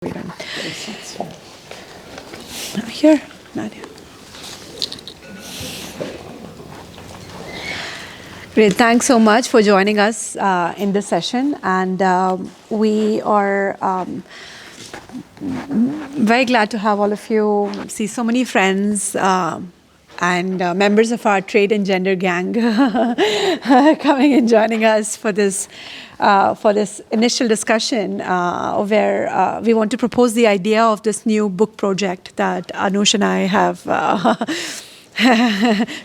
Here, Nadia. Great, thanks so much for joining us in this session. And we are very glad to have all of you, see so many friends and members of our trade and gender gang coming and joining us for this initial discussion where we want to propose the idea of this new book project that Anush and I have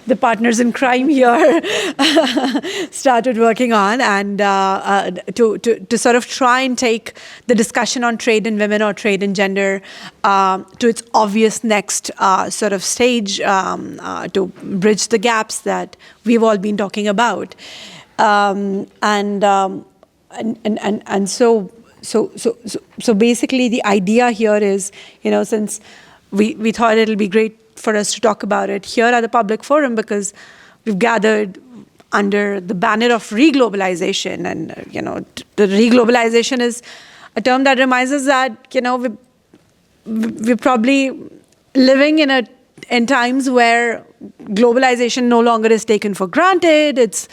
the partners in crime here started working on, and to sort of try and take the discussion on trade and women or trade and gender to its obvious next sort of stage to bridge the gaps that we've all been talking about. So basically the idea here is, since we thought it'll be great for us to talk about it here at the public forum, because we've gathered under the banner of reglobalization, and the reglobalization is a term that reminds us that we're probably living in times where globalization no longer is taken for granted. It's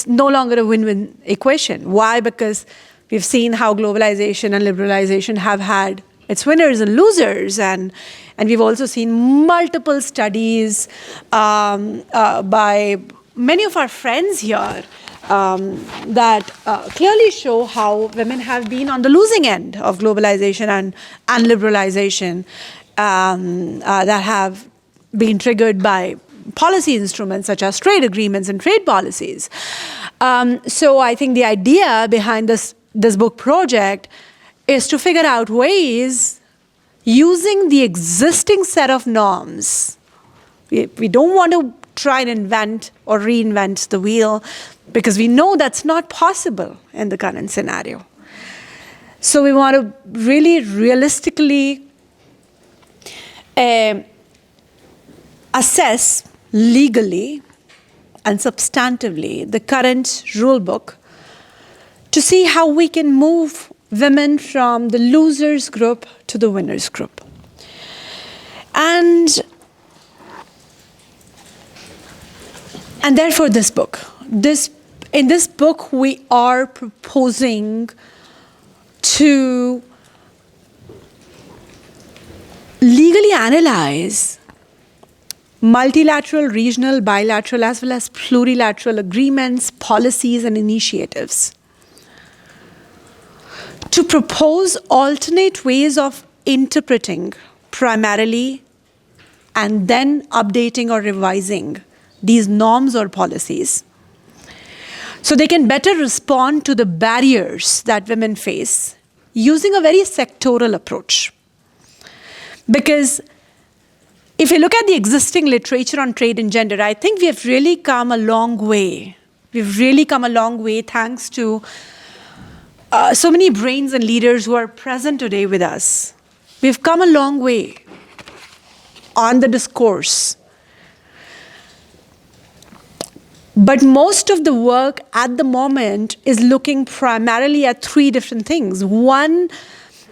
no longer a win-win equation. Why? Because we've seen how globalization and liberalization have had its winners and losers, and we've also seen multiple studies by many of our friends here that clearly show how women have been on the losing end of globalization and liberalization that have been triggered by policy instruments such as trade agreements and trade policies. So I think the idea behind this book project is to figure out ways using the existing set of norms. We don't want to try and invent or reinvent the wheel, because we know that's not possible in the current scenario. So we want to really realistically assess legally and substantively the current rule book to see how we can move women from the losers group to the winners group. And therefore this book. In this book we are proposing to legally analyze multilateral, regional, bilateral, as well as plurilateral agreements, policies, and initiatives, to propose alternate ways of interpreting primarily and then updating or revising these norms or policies so they can better respond to the barriers that women face using a very sectoral approach. Because if you look at the existing literature on trade and gender, I think we have really come a long way. We've really come a long way thanks to so many brains and leaders who are present today with us. We've come a long way on the discourse. But most of the work at the moment is looking primarily at three different things. One,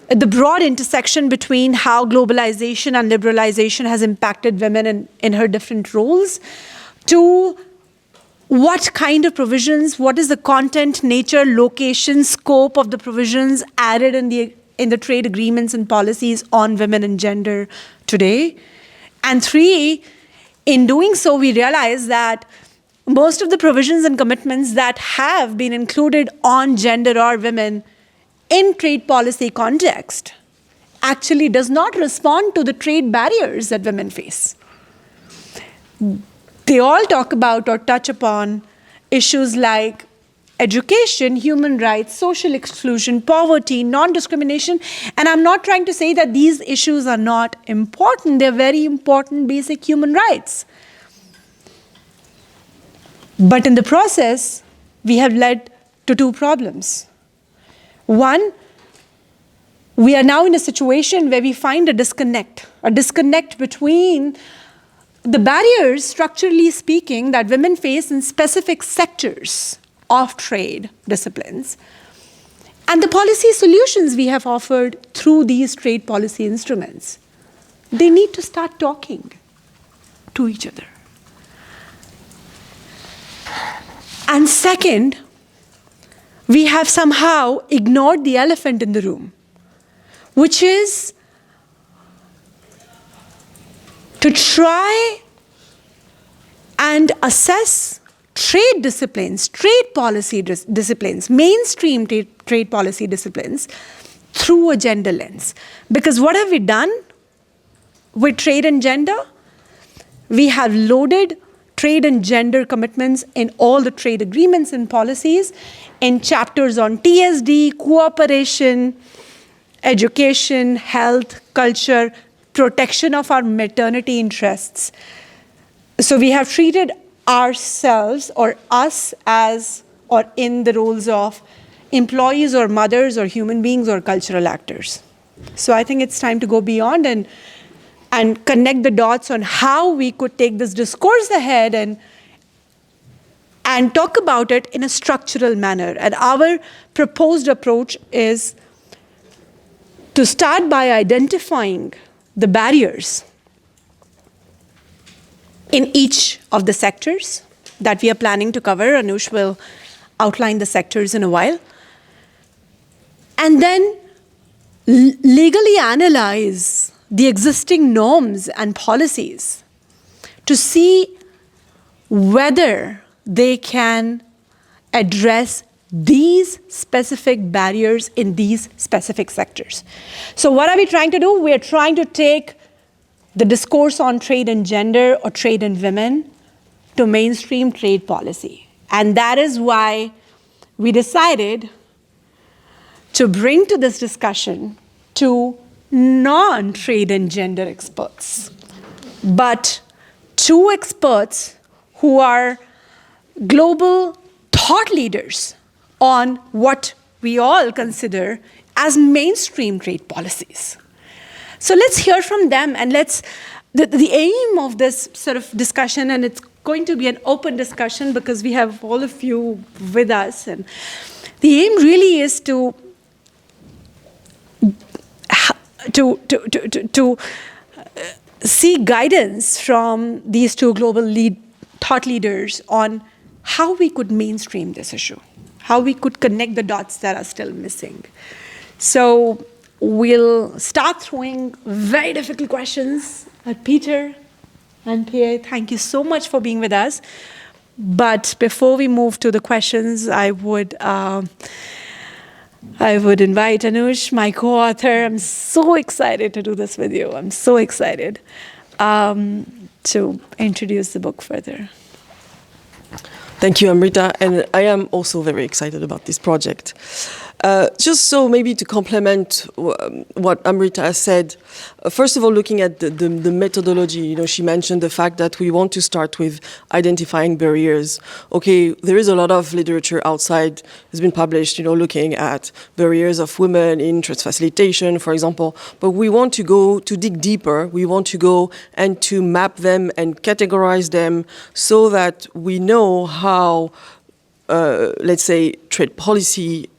the broad intersection between how globalization and liberalization has impacted women in her different roles. Two, what kind of provisions, what is the content, nature, location, scope of the provisions added in the trade agreements and policies on women and gender today? And three, in doing so, we realize that most of the provisions and commitments that have been included on gender or women in trade policy context actually does not respond to the trade barriers that women face. They all talk about or touch upon issues like education, human rights, social exclusion, poverty, non-discrimination. And I'm not trying to say that these issues are not important. They're very important basic human rights. But in the process, we have led to two problems. One, we are now in a situation where we find a disconnect between the barriers, structurally speaking, that women face in specific sectors of trade disciplines And the policy solutions we have offered through these trade policy instruments, they need to start talking to each other. And second, we have somehow ignored the elephant in the room, which is to try and assess trade disciplines, trade policy disciplines, mainstream trade policy disciplines through a gender lens. Because what have we done with trade and gender? We have loaded trade and gender commitments in all the trade agreements and policies, in chapters on TSD, cooperation, education, health, culture, protection of our maternity interests. So we have treated ourselves or us as, or in the roles of employees or mothers or human beings or cultural actors. So I think it's time to go beyond and connect the dots on how we could take this discourse ahead and talk about it in a structural manner. And our proposed approach is to start by identifying the barriers in each of the sectors that we are planning to cover. Anush will outline the sectors in a while. And then legally analyze the existing norms and policies to see whether they can address these specific barriers in these specific sectors. So what are we trying to do? We are trying to take the discourse on trade and gender or trade and women to mainstream trade policy. And that is why we decided to bring to this discussion two non-trade and gender experts, but two experts who are global thought leaders on what we all consider as mainstream trade policies. So let's hear from them, and the aim of this sort of discussion, and it's going to be an open discussion because we have all of you with us, and the aim really is to seek guidance from these two global thought leaders on how we could mainstream this issue, how we could connect the dots that are still missing. So we'll start throwing very difficult questions at Peter and Pierre. Thank you so much for being with us. But before we move to the questions, I would invite Anush, my co-author. I'm so excited to do this with you. I'm so excited to introduce the book further. Thank you, Amrita, and I am also very excited about this project. Just so maybe to complement what Amrita has said, first of all, looking at the methodology, she mentioned the fact that we want to start with identifying barriers. Okay, there is a lot of literature outside has been published, looking at barriers of women in trade facilitation, for example, but we want to dig deeper. We want to go and to map them and categorize them so that we know how, let's say, trade policy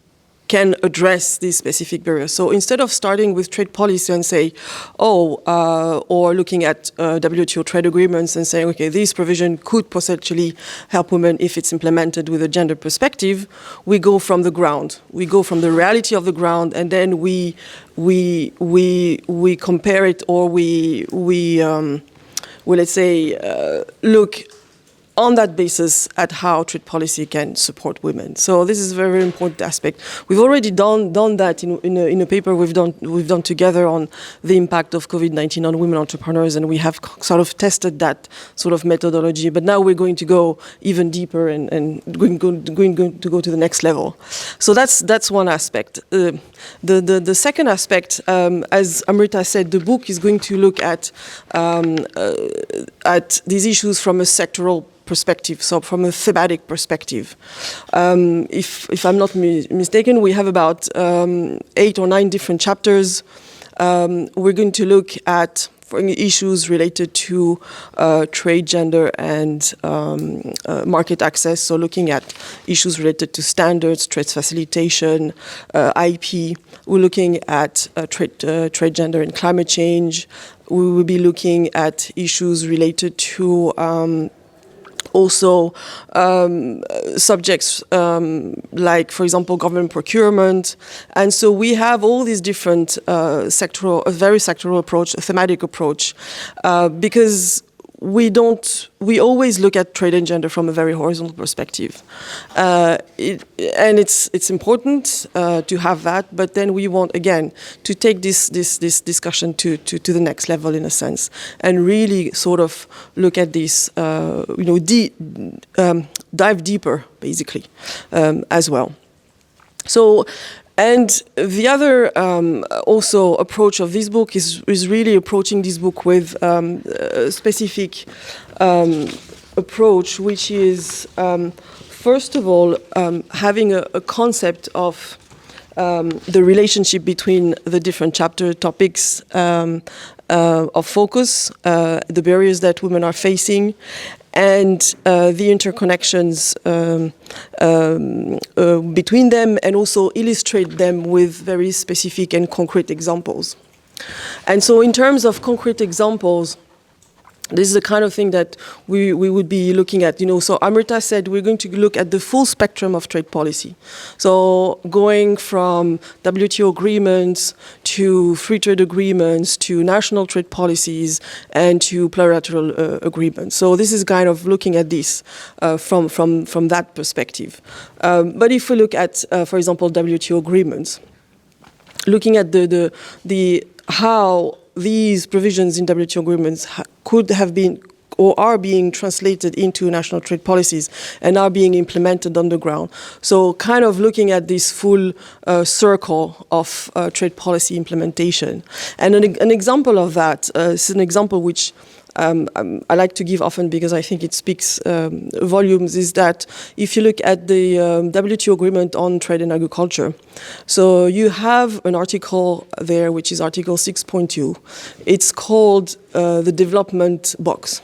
can address these specific barriers. So instead of starting with trade policy and say, or looking at WTO trade agreements and saying, okay, this provision could potentially help women if it's implemented with a gender perspective, we go from the ground. We go from the reality of the ground, and then we compare it, or we let's say look on that basis at how trade policy can support women. So this is a very important aspect. We've already done that in a paper we've done together on the impact of COVID-19 on women entrepreneurs, and we have sort of tested that sort of methodology. But now we're going to go even deeper and going to go to the next level. So that's one aspect. The second aspect, as Amrita said, the book is going to look at these issues from a sectoral perspective, so from a thematic perspective. If I'm not mistaken, we have about 8 or 9 different chapters. We're going to look at, issues related to trade, gender, and market access. So looking at issues related to standards, trade facilitation, IP. We're looking at trade, gender, and climate change. We will be looking at issues related to also subjects like, for example, government procurement. And so we have all these different a very sectoral approach, a thematic approach, because we always look at trade and gender from a very horizontal perspective. And it's important to have that, but then we want, again, to take this discussion to the next level, in a sense, and really sort of look at this, dive deeper, basically, as well. So, and the other also approach of this book is really approaching this book with a specific approach, which is, first of all, having a concept of the relationship between the different chapter topics of focus, the barriers that women are facing, and the interconnections between them, and also illustrate them with very specific and concrete examples. And so in terms of concrete examples, this is the kind of thing that we would be looking at. So Amrita said we're going to look at the full spectrum of trade policy. So going from WTO agreements to free trade agreements to national trade policies and to plurilateral agreements. So this is kind of looking at this from that perspective. But if we look at, for example, WTO agreements, looking at the how these provisions in WTO agreements could have been or are being translated into national trade policies and are being implemented on the ground. So kind of looking at this full circle of trade policy implementation. And an example of that is an example which I like to give often because I think it speaks volumes, is that if you look at the WTO agreement on trade and agriculture, so you have an article there which is Article 6.2. It's called the development box.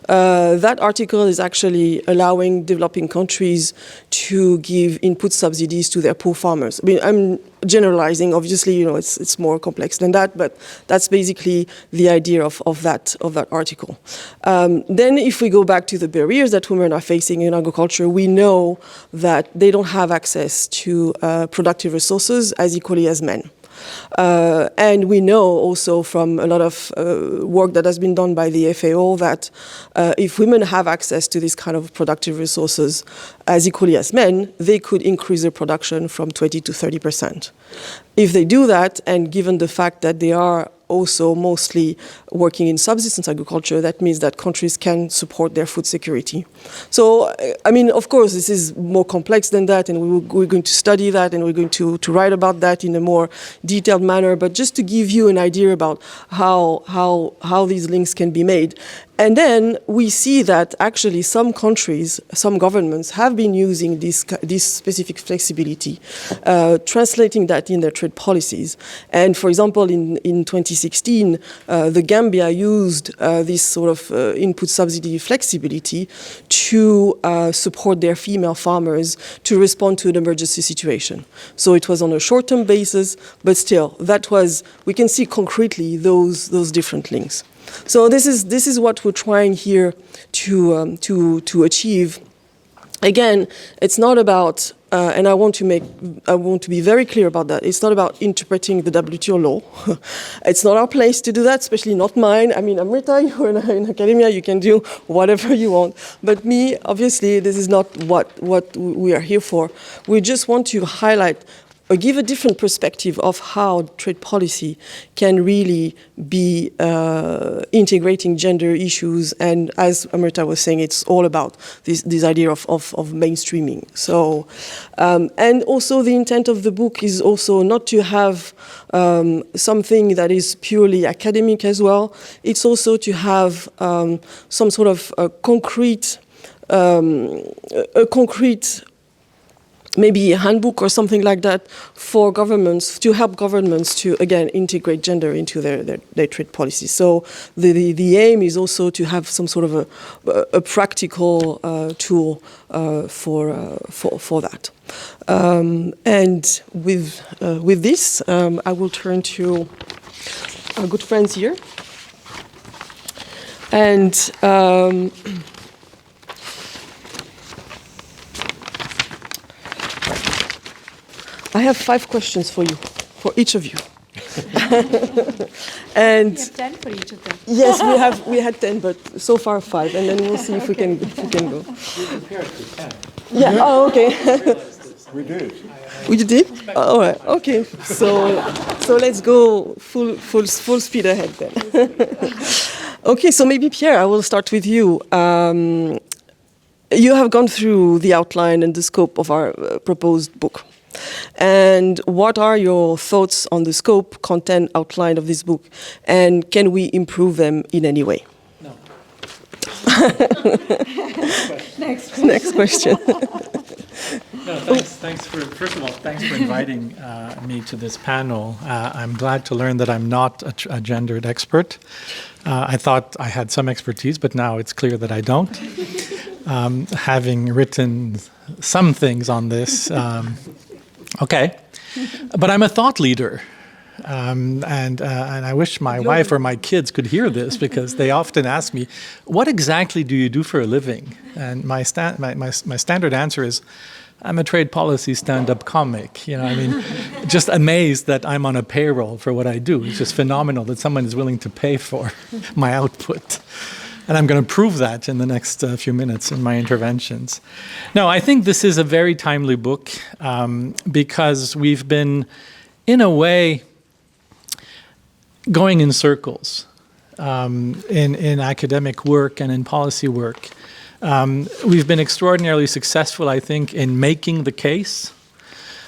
That article is actually allowing developing countries to give input subsidies to their poor farmers. I mean, I'm generalizing, obviously, it's more complex than that, but that's basically the idea of that article. Then if we go back to the barriers that women are facing in agriculture, we know that they don't have access to productive resources as equally as men. And we know also from a lot of work that has been done by the FAO that if women have access to this kind of productive resources as equally as men, they could increase their production from 20 to 30%. If they do that, and given the fact that they are also mostly working in subsistence agriculture, that means that countries can support their food security. So, I mean, of course, this is more complex than that, and we're going to study that, and we're going to write about that in a more detailed manner, but just to give you an idea about how these links can be made. And then we see that actually some countries, some governments have been using this specific flexibility, translating that in their trade policies. And for example, in 2016, the Gambia used this sort of input subsidy flexibility to support their female farmers to respond to an emergency situation. So it was on a short-term basis, but still, we can see concretely those different links. So this is what we're trying here to achieve. Again, it's not about, and I want to be very clear about that. It's not about interpreting the WTO law. It's not our place to do that, especially not mine. I mean, Amrita, you're in academia, you can do whatever you want. But me, obviously, this is not what we are here for. We just want to highlight or give a different perspective of how trade policy can really be integrating gender issues. And as Amrita was saying, it's all about this idea of mainstreaming. So, and also the intent of the book is also not to have something that is purely academic as well. It's also to have some sort of concrete maybe a handbook or something like that for governments, to help governments to, again, integrate gender into their trade policy. So the aim is also to have some sort of a practical tool for that. And with this, I will turn to our good friends here. And I have 5 questions for you, for each of you. And We have 10 for each of them. yes, we had 10, but so far 5, and then we'll see if we can go. We compared to 10. Yeah. Oh, okay. We did. We did? All right. Okay. So let's go full speed ahead then. Okay. So maybe Pierre, I will start with you. You have gone through the outline and the scope of our proposed book. And what are your thoughts on the scope, content, outline of this book? And can we improve them in any way? No. Next question. No, thanks for, first of all, thanks for inviting me to this panel. I'm glad to learn that I'm not a gendered expert. I thought I had some expertise, but now it's clear that I don't. Having written some things on this, okay, but I'm a thought leader. And I wish my wife or my kids could hear this, because they often ask me, what exactly do you do for a living? And my standard answer is, I'm a trade policy stand-up comic. You know, I mean, just amazed that I'm on a payroll for what I do. It's just phenomenal that someone is willing to pay for my output. And I'm going to prove that in the next few minutes in my interventions. No, I think this is a very timely book because we've been, in a way, going in circles in academic work and in policy work. We've been extraordinarily successful, I think, in making the case,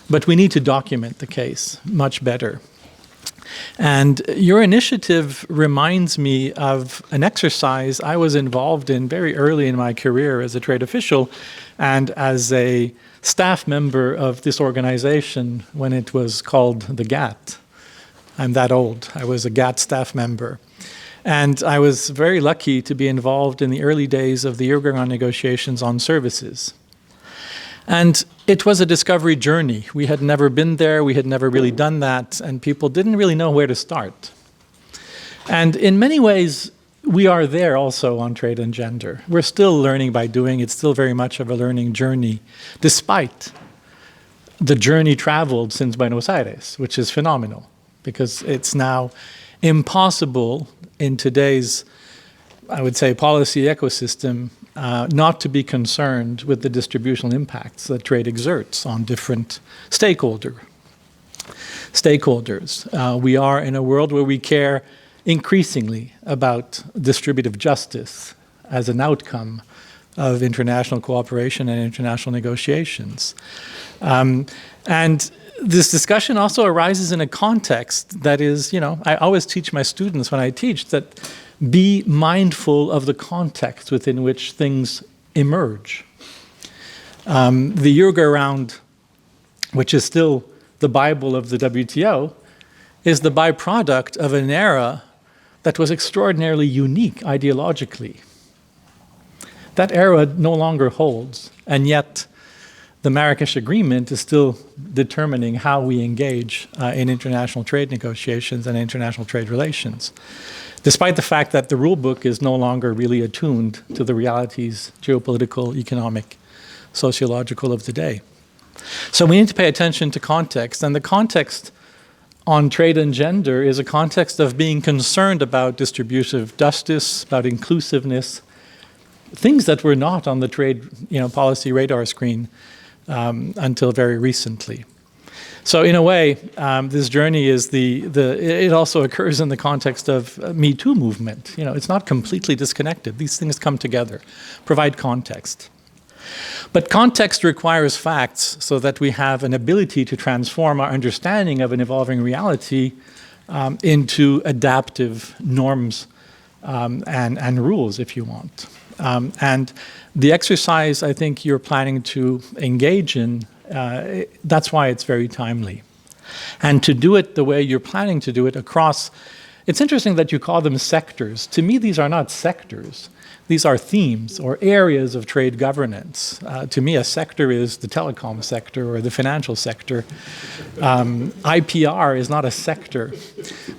but we need to document the case much better. And your initiative reminds me of an exercise I was involved in very early in my career as a trade official and as a staff member of this organization when it was called the GATT. I'm that old. I was a GATT staff member. And I was very lucky to be involved in the early days of the Uruguayan negotiations on services. And it was a discovery journey. We had never been there, we had never really done that, and people didn't really know where to start. And in many ways, we are there also on trade and gender. We're still learning by doing. It's still very much of a learning journey, despite the journey traveled since Buenos Aires, which is phenomenal, because it's now impossible in today's, I would say, policy ecosystem not to be concerned with the distributional impacts that trade exerts on different stakeholders. We are in a world where we care increasingly about distributive justice as an outcome of international cooperation and international negotiations. And this discussion also arises in a context that is, I always teach my students when I teach that be mindful of the context within which things emerge. The Uruguay Round, which is still the Bible of the WTO, is the byproduct of an era that was extraordinarily unique ideologically. That era no longer holds, and yet the Marrakesh Agreement is still determining how we engage in international trade negotiations and international trade relations, despite the fact that the rule book is no longer really attuned to the realities, geopolitical, economic, sociological of the day. So we need to pay attention to context, and the context on trade and gender is a context of being concerned about distributive justice, about inclusiveness, things that were not on the trade policy radar screen until very recently. So in a way, this journey is it also occurs in the context of Me Too movement. It's not completely disconnected. These things come together, provide context. But context requires facts so that we have an ability to transform our understanding of an evolving reality into adaptive norms and rules, if you want. And the exercise I think you're planning to engage in That's why it's very timely. And to do it the way you're planning to do it across, it's interesting that you call them sectors. To me, these are not sectors. These are themes or areas of trade governance. To me, a sector is the telecom sector or the financial sector. IPR is not a sector,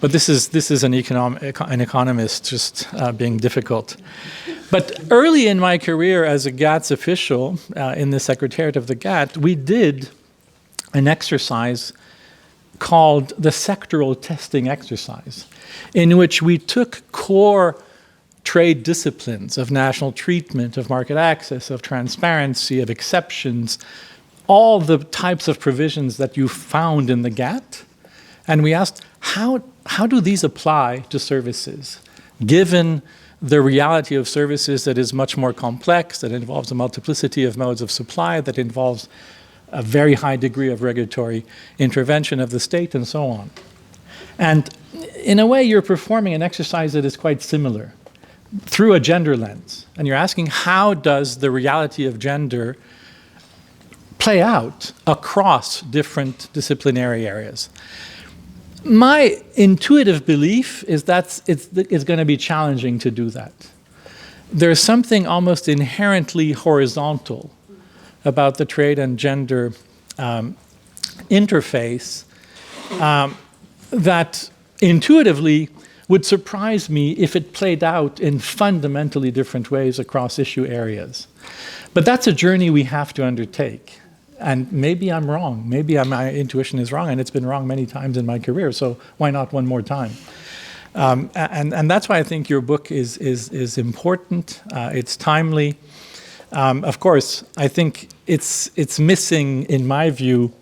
but this is an economist just being difficult. But early in my career as a GATS official in the Secretariat of the GATT, we did an exercise called the sectoral testing exercise, in which we took core trade disciplines of national treatment, of market access, of transparency, of exceptions, all the types of provisions that you found in the GATT, and we asked, how do these apply to services, given the reality of services that is much more complex, that involves a multiplicity of modes of supply, that involves a very high degree of regulatory intervention of the state, and so on. And in a way, you're performing an exercise that is quite similar, through a gender lens. And you're asking, how does the reality of gender play out across different disciplinary areas? My intuitive belief is that it's going to be challenging to do that. There's something almost inherently horizontal about the trade and gender interface that intuitively would surprise me if it played out in fundamentally different ways across issue areas. But that's a journey we have to undertake. And maybe I'm wrong. Maybe my intuition is wrong, and it's been wrong many times in my career, so why not one more time? And that's why I think your book is important. It's timely. Of course, I think it's missing, in my view,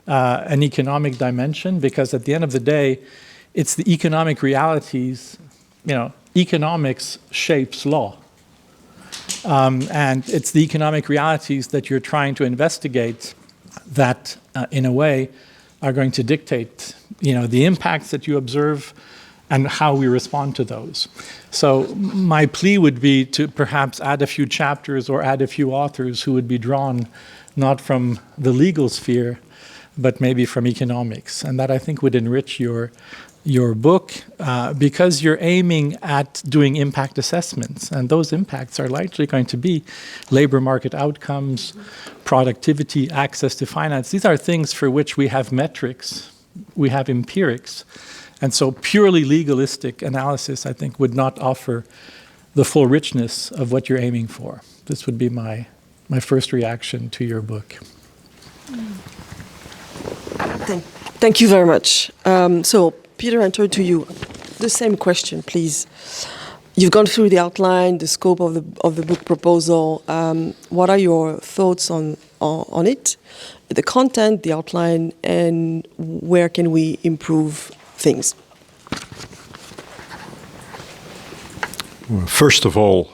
an economic dimension, because at the end of the day, it's the economic realities, economics shapes law. And it's the economic realities that you're trying to investigate that, in a way, are going to dictate, the impacts that you observe and how we respond to those. So my plea would be to perhaps add a few chapters or add a few authors who would be drawn not from the legal sphere, but maybe from economics. And that, I think, would enrich your book, because you're aiming at doing impact assessments, and those impacts are likely going to be labor market outcomes, productivity, access to finance. These are things for which we have metrics, we have empirics, and so purely legalistic analysis, I think, would not offer the full richness of what you're aiming for. This would be my first reaction to your book. Thank you very much. So, Peter, I turn to you. The same question, please. You've gone through the outline, the scope of the book proposal. What are your thoughts on it, the content, the outline, and where can we improve things? Well, first of all,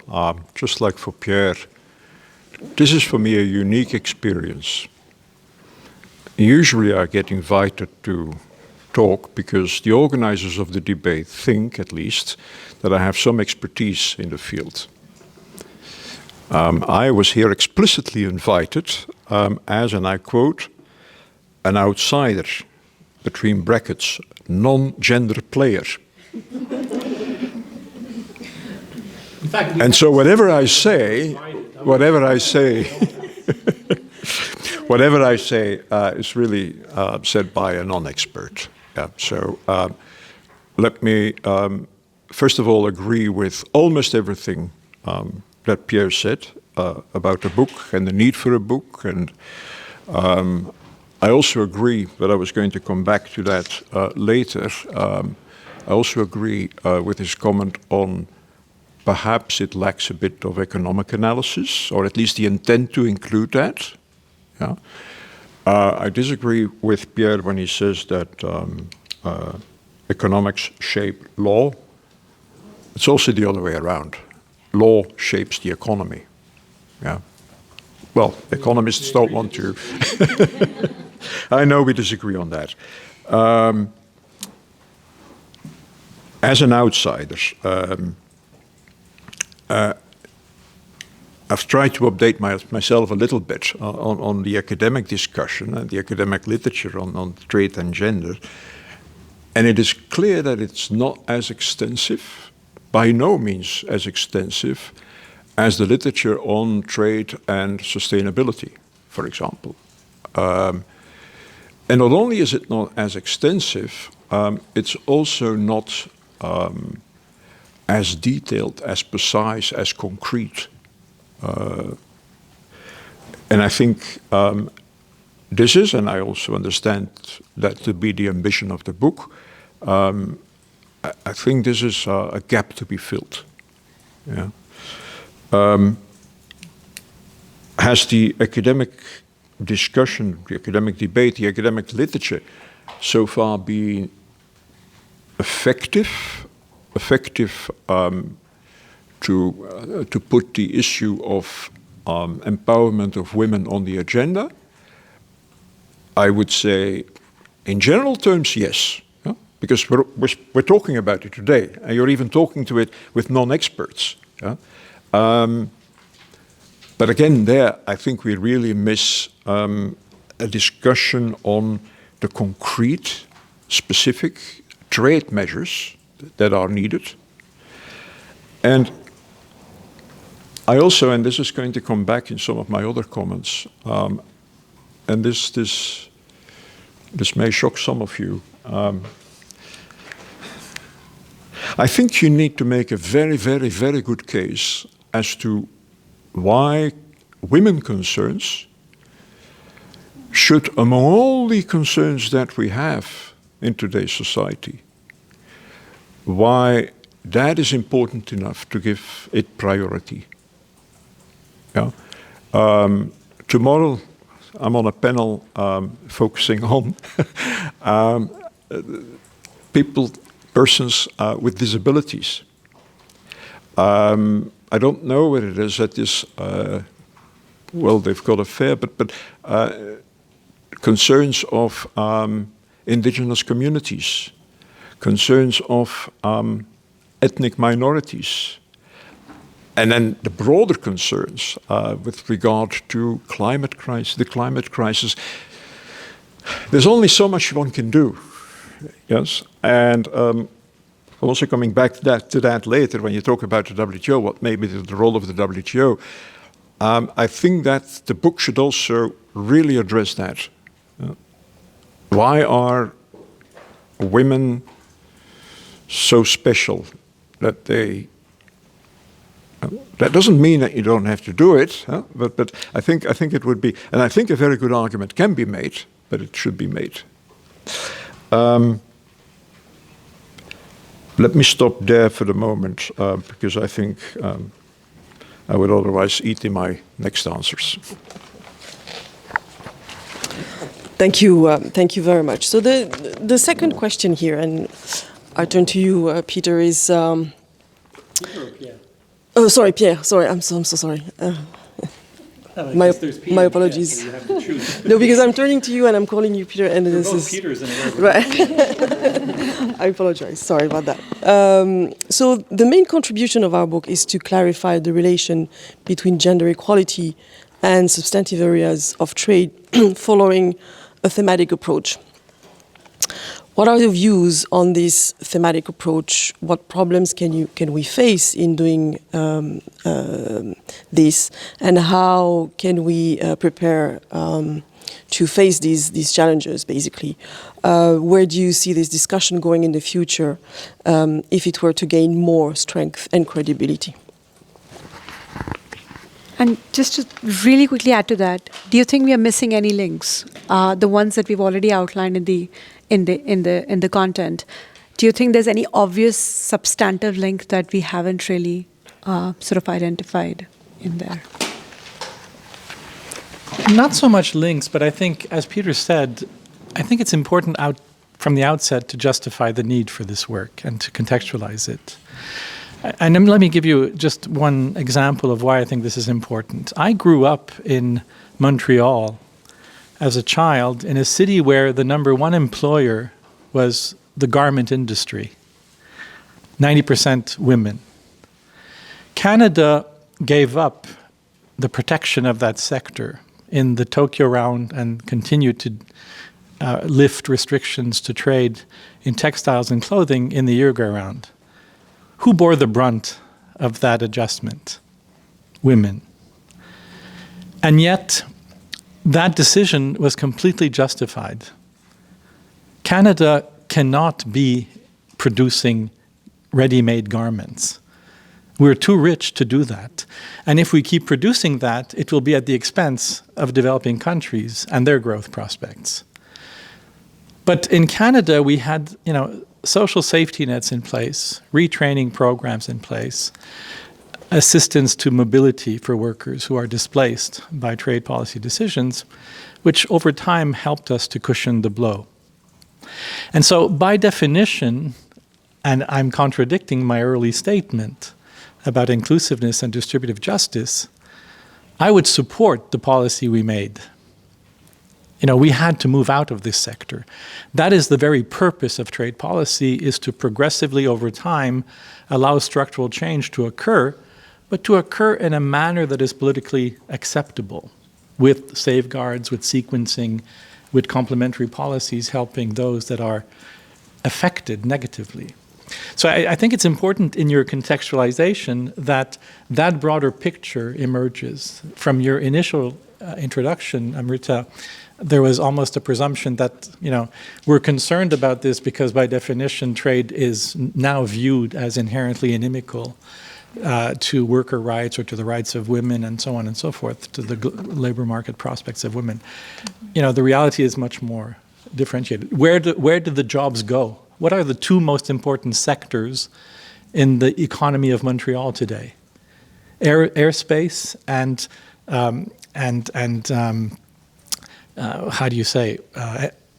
just like for Pierre, this is for me a unique experience. Usually I get invited to talk because the organizers of the debate think, at least, that I have some expertise in the field. I was here explicitly invited as, and I quote, an outsider, between brackets, non-gender player. And so whatever I say is really said by a non-expert. Yeah, so let me first of all agree with almost everything that Pierre said about the book and the need for a book. And I also agree, but I was going to come back to that later. I also agree with his comment on perhaps it lacks a bit of economic analysis, or at least the intent to include that. Yeah. I disagree with Pierre when he says that economics shape law. It's also the other way around. Law shapes the economy. Yeah. Well, economists don't want to. I know we disagree on that. As an outsider, I've tried to update myself a little bit on the academic discussion and the academic literature on trade and gender. And it is clear that it's not as extensive, by no means as extensive, as the literature on trade and sustainability, for example. And not only is it not as extensive, it's also not as detailed, as precise, as concrete. And I think this is, and I also understand that to be the ambition of the book, I think this is a gap to be filled. Yeah. Has the academic discussion, the academic debate, the academic literature so far been effective to put the issue of empowerment of women on the agenda? I would say, in general terms, yes. Yeah? Because we're talking about it today, and you're even talking to it with non-experts. Yeah? But again, there, I think we really miss a discussion on the concrete, specific trade measures that are needed. And I also, and this is going to come back in some of my other comments, and this may shock some of you. I think you need to make a very, very, very good case as to why women concerns should, among all the concerns that we have in today's society, why that is important enough to give it priority. Yeah. Tomorrow, I'm on a panel focusing on persons with disabilities. I don't know what it is that is, well, they've got a fair, but concerns of indigenous communities, concerns of ethnic minorities, and then the broader concerns with regard to the climate crisis. There's only so much one can do, yes? And also coming back to that later, when you talk about the WTO, what may be the role of the WTO, I think that the book should also really address that. Why are women so special that they... that doesn't mean that you don't have to do it, huh? But I think it would be, and I think a very good argument can be made, but it should be made. Let me stop there for the moment, because I think I would otherwise eat in my next answers. Thank you very much. So the second question here, and I turn to you, Peter, is... Peter or Pierre? Oh, sorry, Pierre. Sorry, I'm so sorry. My apologies. Yeah, so you have to choose. No, because I'm turning to you and I'm calling you Peter, and this is Peters in a way. right. I apologize. Sorry about that. So the main contribution of our book is to clarify the relation between gender equality and substantive areas of trade, following a thematic approach. What are your views on this thematic approach? What problems can we face in doing this, and how can we prepare to face these challenges? Basically, where do you see this discussion going in the future, if it were to gain more strength and credibility? And just to really quickly add to that, do you think we are missing any links? The ones that we've already outlined in the content. Do you think there's any obvious substantive link that we haven't really sort of identified in there? Not so much links, but I think, as Peter said, I think it's important from the outset to justify the need for this work and to contextualize it. And let me give you just one example of why I think this is important. I grew up in Montreal as a child in a city where the number one employer was the garment industry, 90% women. Canada gave up the protection of that sector in the Tokyo round and continue to lift restrictions to trade in textiles and clothing in the Uruguay round. Who bore the brunt of that adjustment? Women. And yet, that decision was completely justified. Canada cannot be producing ready-made garments. We're too rich to do that. And if we keep producing that, it will be at the expense of developing countries and their growth prospects. But in Canada, we had, social safety nets in place, retraining programs in place, assistance to mobility for workers who are displaced by trade policy decisions, which over time helped us to cushion the blow. And so by definition, and I'm contradicting my early statement about inclusiveness and distributive justice, I would support the policy we made. We had to move out of this sector. That is the very purpose of trade policy, is to progressively over time allow structural change to occur, but to occur in a manner that is politically acceptable, with safeguards, with sequencing, with complementary policies helping those that are affected negatively. So I think it's important in your contextualization that that broader picture emerges. From your initial introduction, Amrita, there was almost a presumption that, we're concerned about this because by definition trade is now viewed as inherently inimical to worker rights or to the rights of women and so on and so forth, to the labor market prospects of women. The reality is much more differentiated. Where do the jobs go? What are the two most important sectors in the economy of Montreal today? Airspace and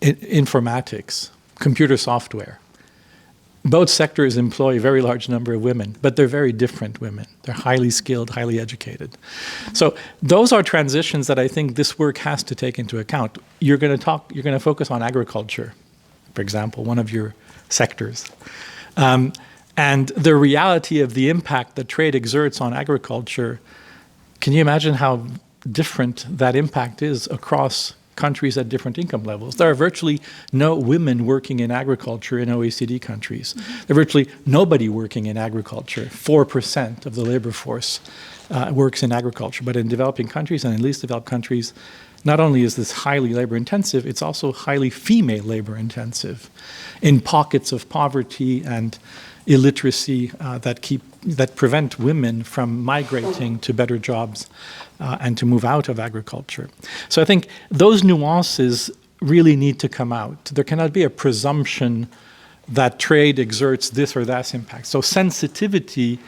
informatics, computer software. Both sectors employ a very large number of women, but they're very different women. They're highly skilled, highly educated. So those are transitions that I think this work has to take into account. You're going to focus on agriculture, for example, one of your sectors. And the reality of the impact that trade exerts on agriculture, can you imagine how different that impact is across countries at different income levels? There are virtually no women working in agriculture in OECD countries. There are virtually nobody working in agriculture. 4% of the labor force works in agriculture. But in developing countries and in least developed countries, not only is this highly labor intensive, it's also highly female labor intensive in pockets of poverty and illiteracy that prevent women from migrating to better jobs and to move out of agriculture. So I think those nuances really need to come out. There cannot be a presumption that trade exerts this or that impact. So sensitivity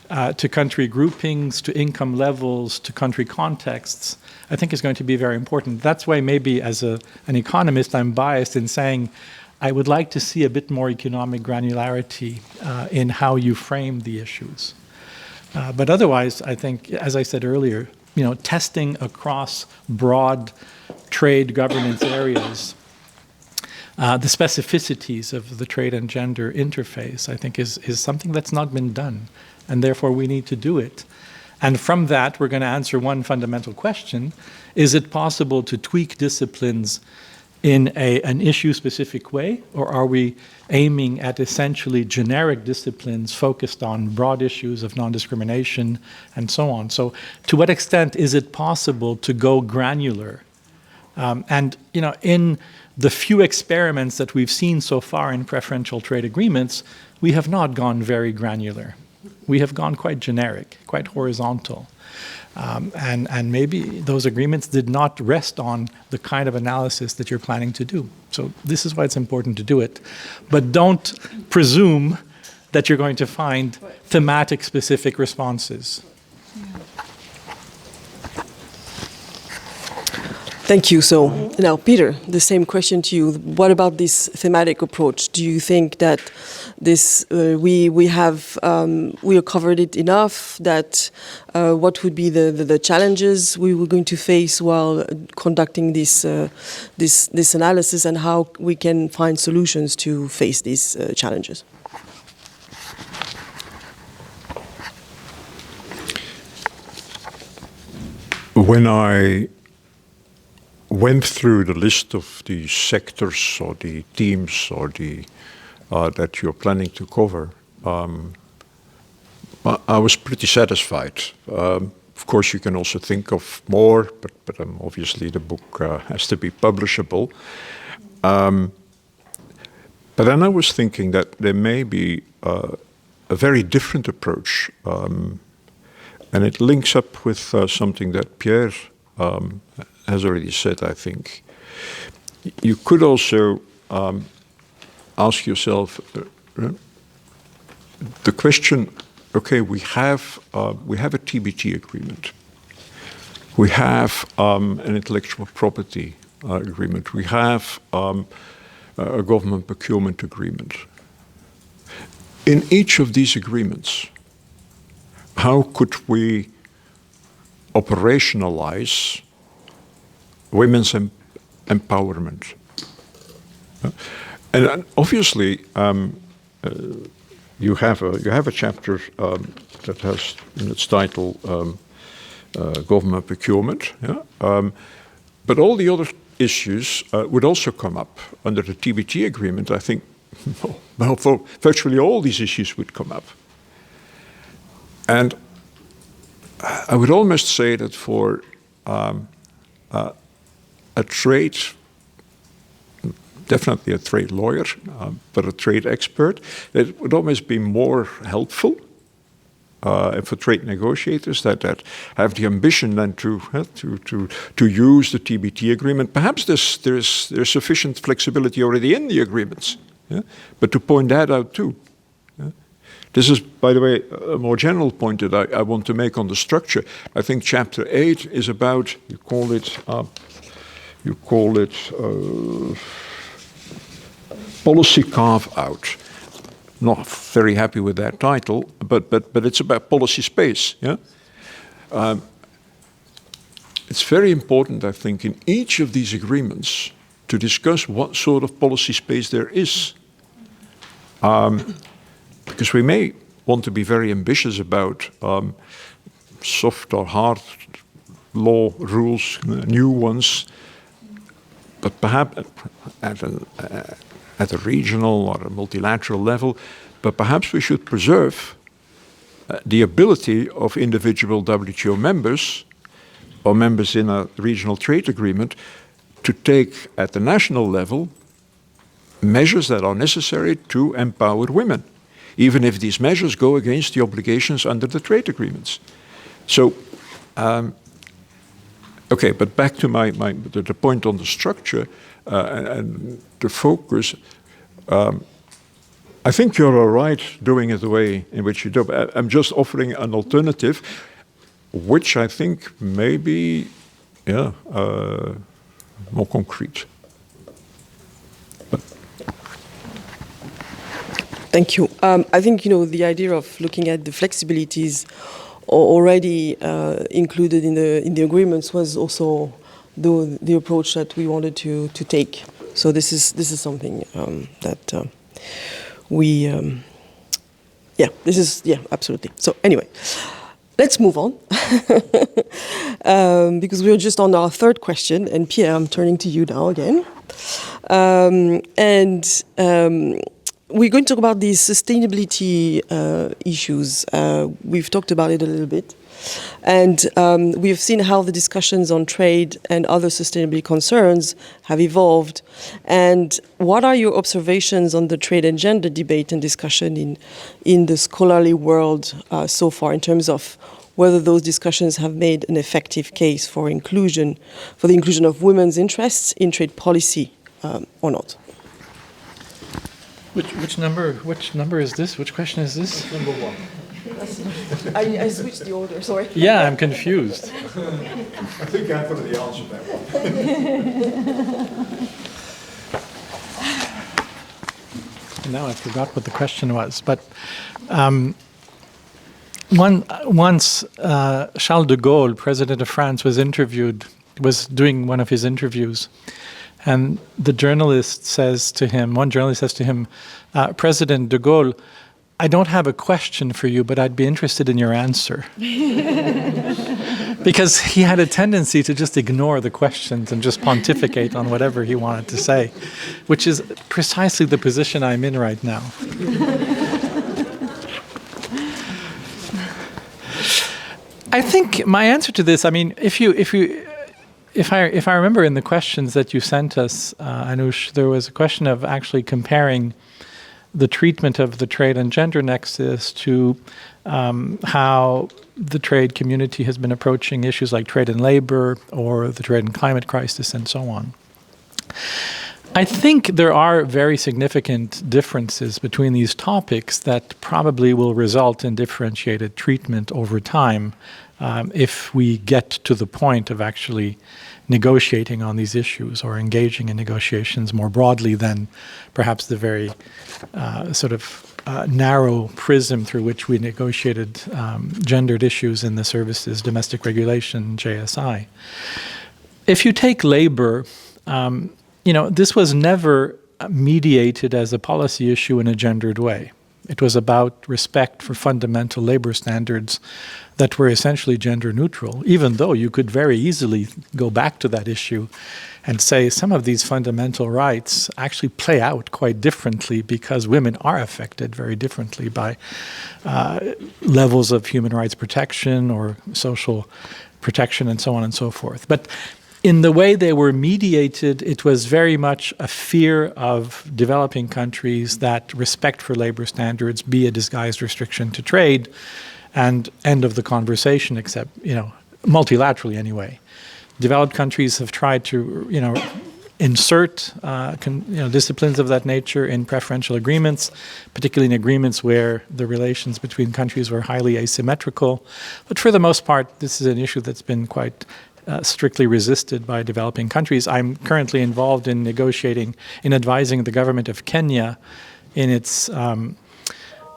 to country groupings, to income levels, to country contexts, I think is going to be very important. That's why maybe as an economist, I'm biased in saying I would like to see a bit more economic granularity in how you frame the issues. But otherwise, I think, as I said earlier, testing across broad trade governance areas, the specificities of the trade and gender interface, I think, is something that's not been done, and therefore we need to do it. And from that, we're going to answer one fundamental question. Is it possible to tweak disciplines in an issue-specific way, or are we aiming at essentially generic disciplines focused on broad issues of non-discrimination and so on? So to what extent is it possible to go granular? And in the few experiments that we've seen so far in preferential trade agreements, we have not gone very granular. We have gone quite generic, quite horizontal. And maybe those agreements did not rest on the kind of analysis that you're planning to do. So this is why it's important to do it. But don't presume that you're going to find thematic specific responses. Thank you. So now, Peter, the same question to you. What about this thematic approach? Do you think that this we are covered it enough? That what would be the challenges we were going to face while conducting this analysis, and how we can find solutions to face these challenges? when I went through the list of the sectors or the themes or the that you're planning to cover, I was pretty satisfied. Of course, you can also think of more, but obviously the book has to be publishable. But then I was thinking that there may be a very different approach, and it links up with something that Pierre has already said, I think. You could also ask yourself the question, okay, we have a TBT agreement. We have an intellectual property agreement. We have a government procurement agreement. In each of these agreements, how could we operationalize women's empowerment? And obviously, you have a chapter that has in its title government procurement, yeah? But all the other issues would also come up under the TBT agreement. I think, well, for virtually all these issues would come up. And I would almost say that for a trade, definitely a trade lawyer, but a trade expert, it would almost be more helpful for trade negotiators that have the ambition then to use the TBT agreement. Perhaps there's sufficient flexibility already in the agreements, yeah? But to point that out too. Yeah? This is, by the way, a more general point that I want to make on the structure. I think Chapter 8 is about, you call it policy carve-out. Not very happy with that title, but it's about policy space. Yeah, it's very important, I think, in each of these agreements to discuss what sort of policy space there is, because we may want to be very ambitious about soft or hard law rules, new ones, but perhaps at a regional or a multilateral level, but perhaps we should preserve the ability of individual WTO members or members in a regional trade agreement to take at the national level measures that are necessary to empower women, even if these measures go against the obligations under the trade agreements. So, okay, but back to the point on the structure and the focus. I think you're all right doing it the way in which you do. I'm just offering an alternative, which I think may be, more concrete. But Thank you. I think, the idea of looking at the flexibilities already included in the agreements was also the approach that we wanted to take. So this is something that we, absolutely. So anyway, let's move on because we're just on our third question, and Pierre, I'm turning to you now again, we're going to talk about these sustainability issues. We've talked about it a little bit. And we've seen how the discussions on trade and other sustainability concerns have evolved. And what are your observations on the trade and gender debate and discussion in the scholarly world so far, in terms of whether those discussions have made an effective case for the inclusion of women's interests in trade policy or not? Which number is this? Which question is this? That's number 1. I switched the order, sorry. Yeah, I'm confused. I think I've already answered that one. Now I forgot what the question was, but once Charles de Gaulle, President of France, was doing one of his interviews, and one journalist says to him, President de Gaulle, I don't have a question for you, but I'd be interested in your answer. Because he had a tendency to just ignore the questions and just pontificate on whatever he wanted to say, which is precisely the position I'm in right now. I think my answer to this, I mean, if I remember in the questions that you sent us, Anush, there was a question of actually comparing the treatment of the trade and gender nexus to how the trade community has been approaching issues like trade and labor or the trade and climate crisis and so on. I think there are very significant differences between these topics that probably will result in differentiated treatment over time if we get to the point of actually negotiating on these issues or engaging in negotiations more broadly than perhaps the very narrow prism through which we negotiated gendered issues in the services domestic regulation, JSI. If you take labor, this was never mediated as a policy issue in a gendered way. It was about respect for fundamental labor standards that were essentially gender neutral, even though you could very easily go back to that issue and say some of these fundamental rights actually play out quite differently because women are affected very differently by levels of human rights protection or social protection and so on and so forth. But in the way they were mediated, it was very much a fear of developing countries that respect for labor standards be a disguised restriction to trade, and end of the conversation, except, multilaterally anyway. Developed countries have tried to, insert disciplines of that nature in preferential agreements, particularly in agreements where the relations between countries were highly asymmetrical. But for the most part, this is an issue that's been quite strictly resisted by developing countries. I'm currently involved in advising the government of Kenya in its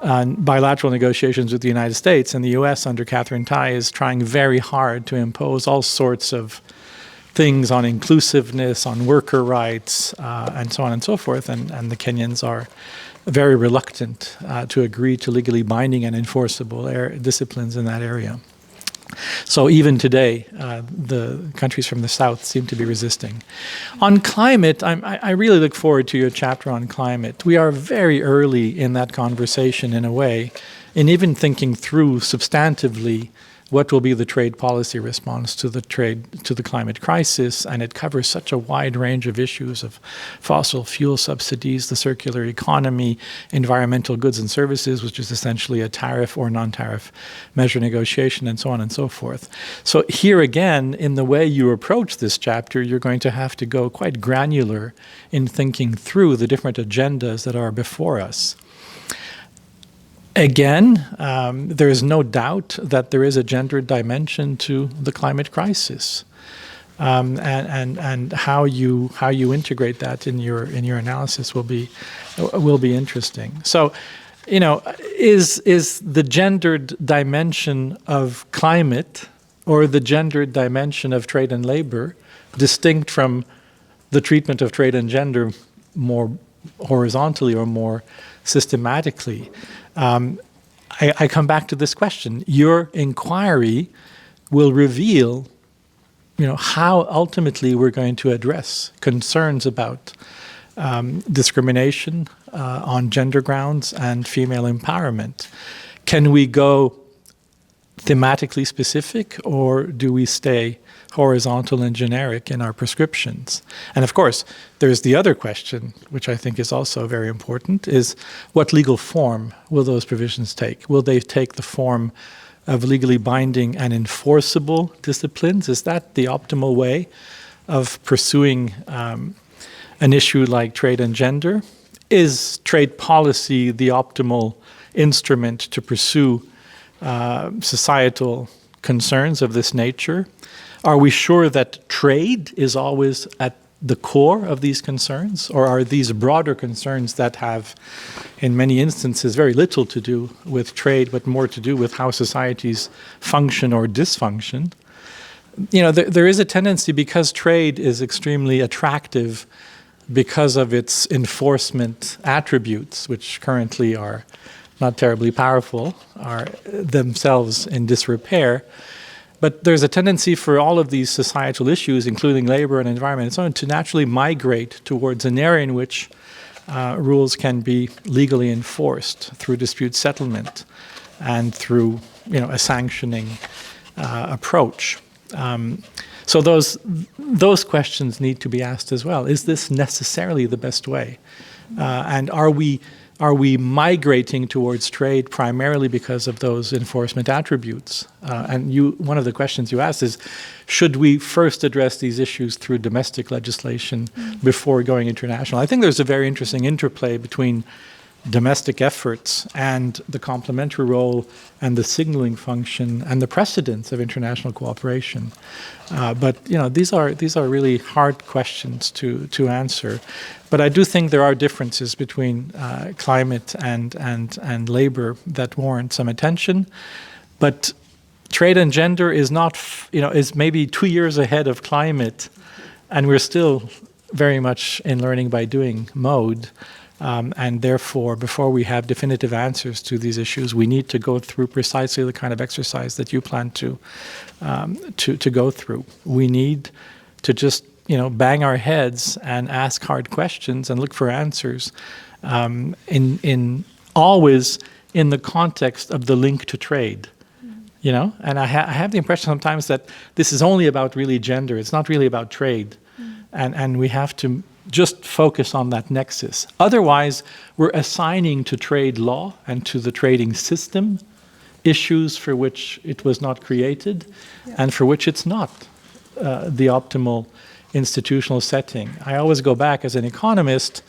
bilateral negotiations with the United States, and the U.S. under Catherine Tai is trying very hard to impose all sorts of things on inclusiveness, on worker rights, and so on and so forth, and the Kenyans are very reluctant to agree to legally binding and enforceable disciplines in that area. So even today, the countries from the South seem to be resisting. On climate, I really look forward to your chapter on climate. We are very early in that conversation in a way, in even thinking through substantively what will be the trade policy response to the climate crisis, and it covers such a wide range of issues of fossil fuel subsidies, the circular economy, environmental goods and services, which is essentially a tariff or non-tariff measure negotiation, and so on and so forth. So here again, in the way you approach this chapter, you're going to have to go quite granular in thinking through the different agendas that are before us. Again, there is no doubt that there is a gendered dimension to the climate crisis, and how you integrate that in your analysis will be interesting. So, is the gendered dimension of climate or the gendered dimension of trade and labor distinct from the treatment of trade and gender more horizontally or more systematically? I come back to this question. Your inquiry will reveal, how ultimately we're going to address concerns about discrimination on gender grounds and female empowerment. Can we go thematically specific, or do we stay horizontal and generic in our prescriptions? And of course, there's the other question, which I think is also very important, is what legal form will those provisions take? Will they take the form of legally binding and enforceable disciplines? Is that the optimal way of pursuing an issue like trade and gender? Is trade policy the optimal instrument to pursue societal concerns of this nature? Are we sure that trade is always at the core of these concerns, or are these broader concerns that have, in many instances, very little to do with trade, but more to do with how societies function or dysfunction? There is a tendency, because trade is extremely attractive because of its enforcement attributes, which currently are not terribly powerful, are themselves in disrepair. But there's a tendency for all of these societal issues, including labor and environment and so on, to naturally migrate towards an area in which rules can be legally enforced through dispute settlement and through, a sanctioning approach. So those questions need to be asked as well. Is this necessarily the best way? And are we migrating towards trade primarily because of those enforcement attributes? And one of the questions you asked is, should we first address these issues through domestic legislation before going international? I think there's a very interesting interplay between domestic efforts and the complementary role and the signaling function and the precedence of international cooperation. But these are really hard questions to answer. But I do think there are differences between climate and labor that warrant some attention. But trade and gender is not, is maybe 2 years ahead of climate, and we're still very much in learning by doing mode. And therefore, before we have definitive answers to these issues, we need to go through precisely the kind of exercise that you plan to go through. We need to just, bang our heads and ask hard questions and look for answers, in always in the context of the link to trade. And I have the impression sometimes that this is only about really gender. It's not really about trade, and we have to just focus on that nexus. Otherwise, we're assigning to trade law and to the trading system issues for which it was not created and for which it's not the optimal institutional setting. I always go back as an economist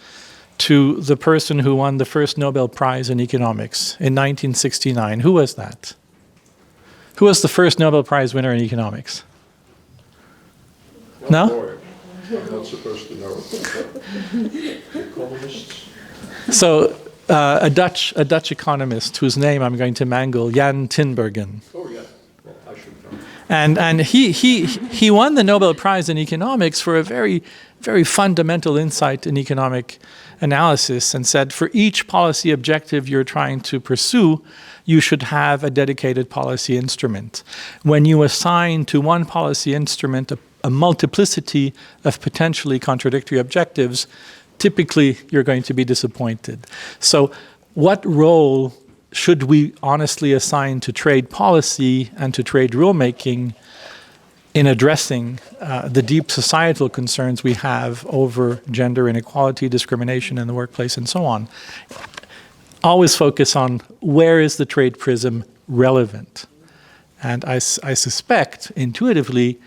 to the person who won the first Nobel Prize in economics in 1969. Who was that? Who was the first Nobel Prize winner in economics? No? Boy, I'm not supposed to know. Economists. So a Dutch economist whose name I'm going to mangle, Jan Tinbergen. Oh yeah, well, I should know. And he won the Nobel Prize in economics for a very, very fundamental insight in economic analysis, and said for each policy objective you're trying to pursue, you should have a dedicated policy instrument. When you assign to one policy instrument a multiplicity of potentially contradictory objectives, typically you're going to be disappointed. So what role should we honestly assign to trade policy and to trade rulemaking in addressing the deep societal concerns we have over gender inequality, discrimination in the workplace, and so on? Always focus on where is the trade prism relevant. And I suspect intuitively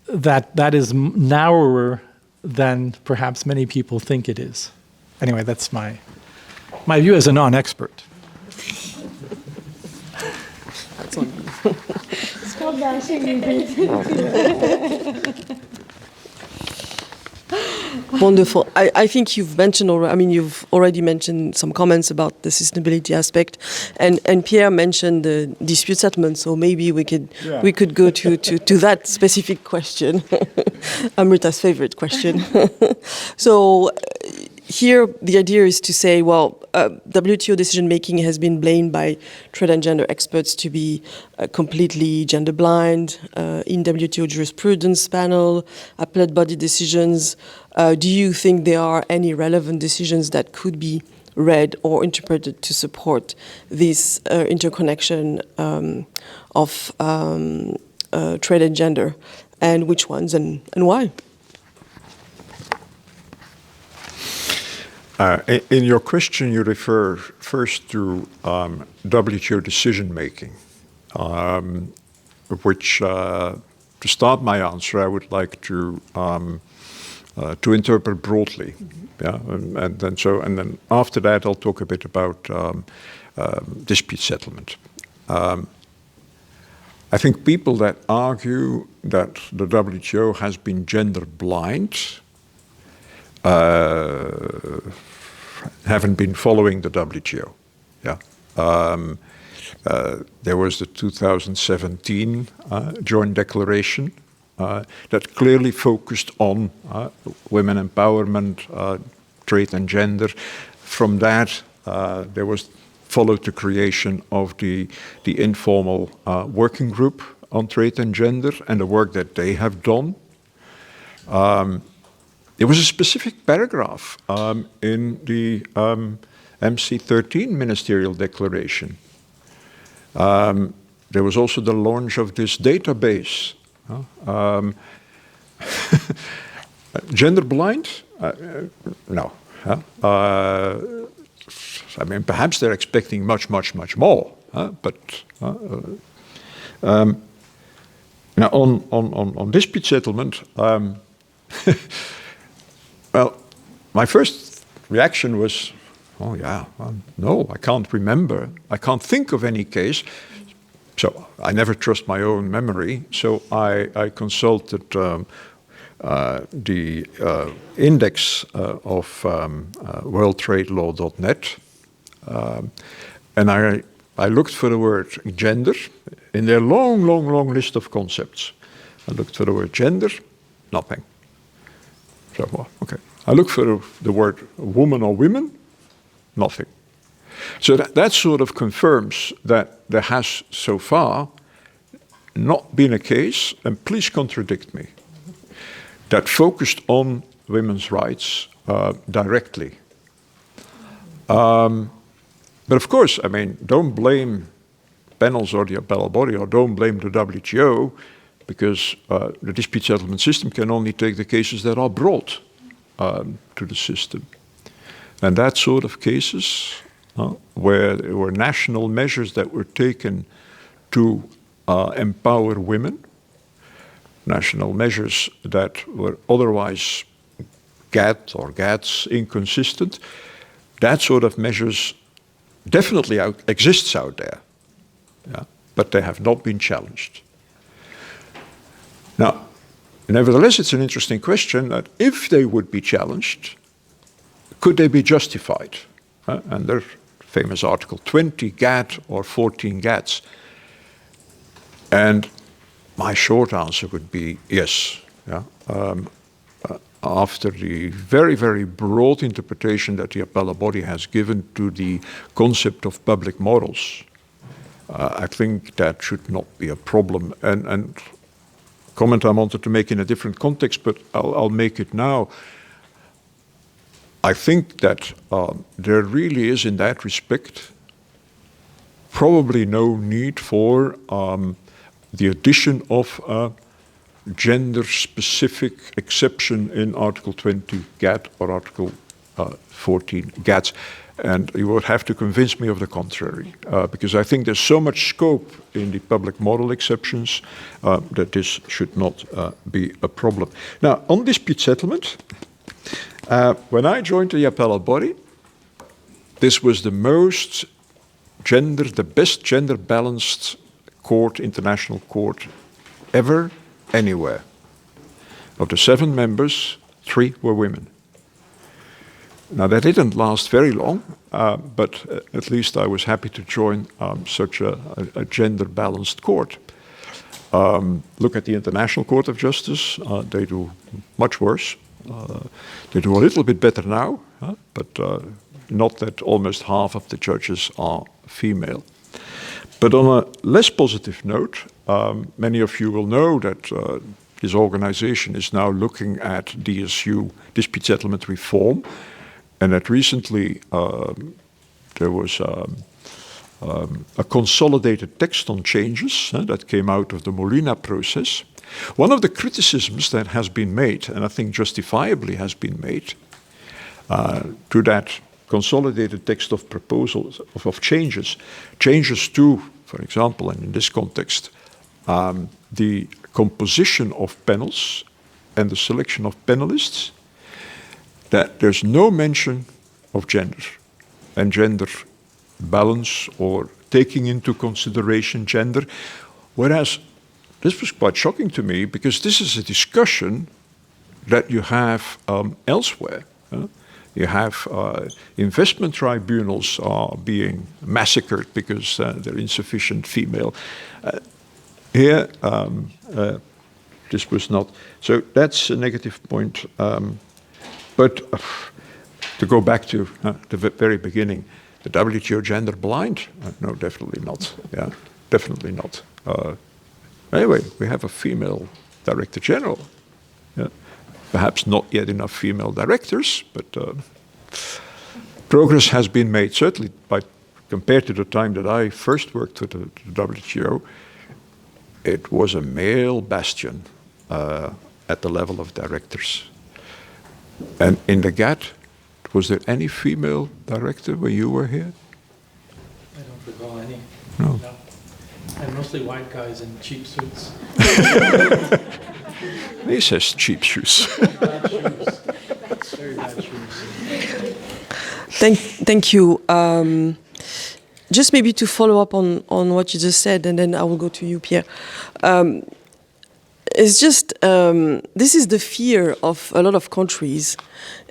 that is narrower than perhaps many people think it is. Anyway, that's my view as a non-expert. That's on you. Stop bashing me. Wonderful. I think you've mentioned you've already mentioned some comments about the sustainability aspect, and Pierre mentioned the dispute settlement. So maybe we could go to that specific question, Amrita's favorite question. So here the idea is to say, well, WTO decision making has been blamed by trade and gender experts to be completely gender blind. In WTO jurisprudence panel, appellate body decisions, do you think there are any relevant decisions that could be read or interpreted to support this interconnection of trade and gender, and which ones and why? In your question, you refer first to WTO decision-making, which, to start my answer, I would like to interpret broadly. Yeah, and then after that, I'll talk a bit about dispute settlement. I think people that argue that the WTO has been gender blind haven't been following the WTO. Yeah, there was the 2017 joint declaration that clearly focused on women empowerment, trade and gender. From that, there was followed the creation of the informal working group on trade and gender and the work that they have done. There was a specific paragraph in the MC13 Ministerial Declaration. There was also the launch of this database. Gender blind? No. I mean, perhaps they're expecting much, much, much more. But now on dispute settlement, well, my first reaction was, oh yeah, no, I can't remember. I can't think of any case. So I never trust my own memory. So I consulted the index of worldtradelaw.net, and I looked for the word gender in their long, long, long list of concepts. I looked for the word gender, nothing. So, well, okay. I looked for the word woman or women, nothing. So that sort of confirms that there has so far not been a case, and please contradict me, that focused on women's rights directly. But of course, I mean, don't blame panels or the appellate body, or don't blame the WTO, because the dispute settlement system can only take the cases that are brought to the system. And that sort of cases, where there were national measures that were taken to empower women, national measures that were otherwise GATS inconsistent, that sort of measures definitely exists out there, but they have not been challenged. Now, nevertheless, it's an interesting question that if they would be challenged, could they be justified? And their famous Article 20 GATT or 14 GATS. And my short answer would be yes. After the very, very broad interpretation that the appellate body has given to the concept of public morals, I think that should not be a problem. And comment I wanted to make in a different context, but I'll make it now. I think that there really is, in that respect, probably no need for the addition of a gender-specific exception in Article 20 GATT or Article 14 GATS. And you would have to convince me of the contrary, because I think there's so much scope in the public moral exceptions that this should not be a problem. Now, on dispute settlement, when I joined the appellate body, this was the best gender-balanced court, international court, ever, anywhere. Of the 7 members, 3 were women. Now, that didn't last very long, but at least I was happy to join such a gender-balanced court. Look at the International Court of Justice. They do much worse. They do a little bit better now, but not that almost half of the judges are female. But on a less positive note, many of you will know that this organization is now looking at DSU, dispute settlement reform, and that recently there was a consolidated text on changes that came out of the Molina process. One of the criticisms that has been made, and I think justifiably has been made, to that consolidated text of proposals, of changes to, for example, and in this context, the composition of panels and the selection of panelists, that there's no mention of gender and gender balance or taking into consideration gender, whereas this was quite shocking to me because this is a discussion that you have elsewhere. You have investment tribunals are being massacred because they're insufficient female. Here, this was not. So that's a negative point. But to go back to the very beginning, the WTO gender blind? No, definitely not. Yeah, definitely not. Anyway, we have a female director general. Yeah. Perhaps not yet enough female directors, but progress has been made, certainly compared to the time that I first worked with the WTO. It was a male bastion at the level of directors. And in the GATT, was there any female director when you were here? I don't recall any. No. And mostly white guys in cheap suits. He says cheap shoes. Bad shoes. Very bad shoes. Thank you. Just maybe to follow up on what you just said, and then I will go to you, Pierre. It's just, this is the fear of a lot of countries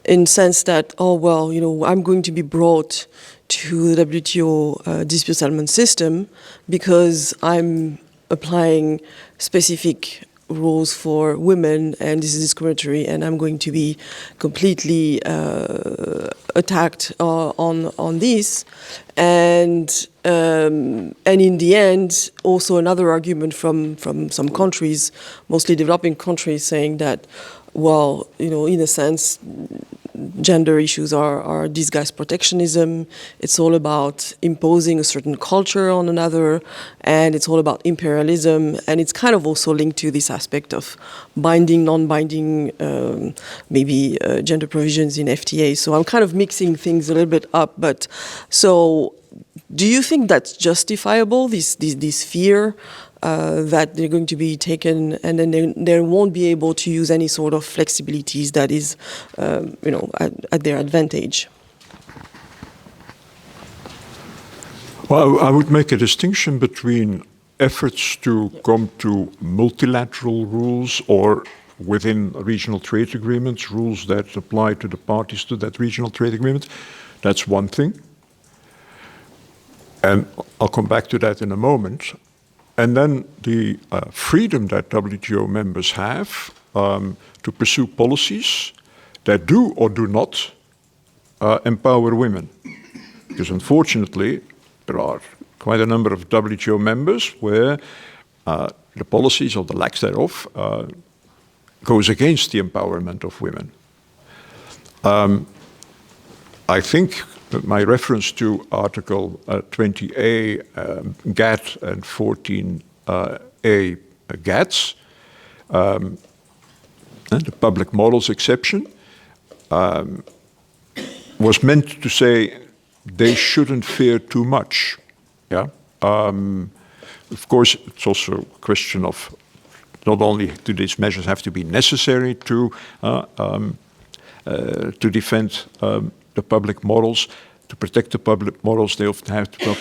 in sense that, oh, well, I'm going to be brought to the WTO dispute settlement system because I'm applying specific rules for women and this is discriminatory and I'm going to be completely attacked on this. And in the end, also another argument from some countries, mostly developing countries, saying that, well, in a sense, gender issues are disguised protectionism. It's all about imposing a certain culture on another, and it's all about imperialism. And it's kind of also linked to this aspect of binding, non-binding, maybe gender provisions in FTA. So I'm kind of mixing things a little bit up. But so, do you think that's justifiable? This fear that they're going to be taken, and then they won't be able to use any sort of flexibilities that is, at their advantage. Well, I would make a distinction between efforts to come to multilateral rules or within regional trade agreements, rules that apply to the parties to that regional trade agreement. That's one thing. And I'll come back to that in a moment. And then the freedom that WTO members have to pursue policies that do or do not empower women. Because unfortunately, there are quite a number of WTO members where the policies or the lack thereof goes against the empowerment of women. I think my reference to Article 20A GATT and 14A GATTs, and the public models exception, was meant to say they shouldn't fear too much. Yeah. Of course, it's also a question of not only do these measures have to be necessary to defend the public models, to protect the public models, they often have to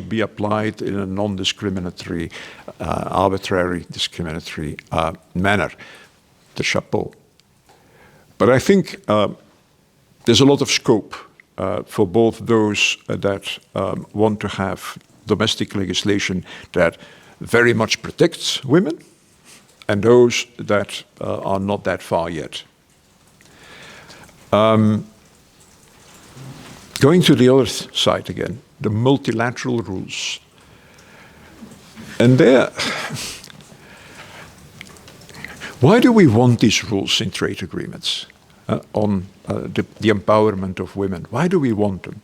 be applied in a non-discriminatory, arbitrary, discriminatory manner. The chapeau. But I think there's a lot of scope for both those that want to have domestic legislation that very much protects women and those that are not that far yet. Going to the other side again, the multilateral rules. And there, why do we want these rules in trade agreements on the empowerment of women? Why do we want them?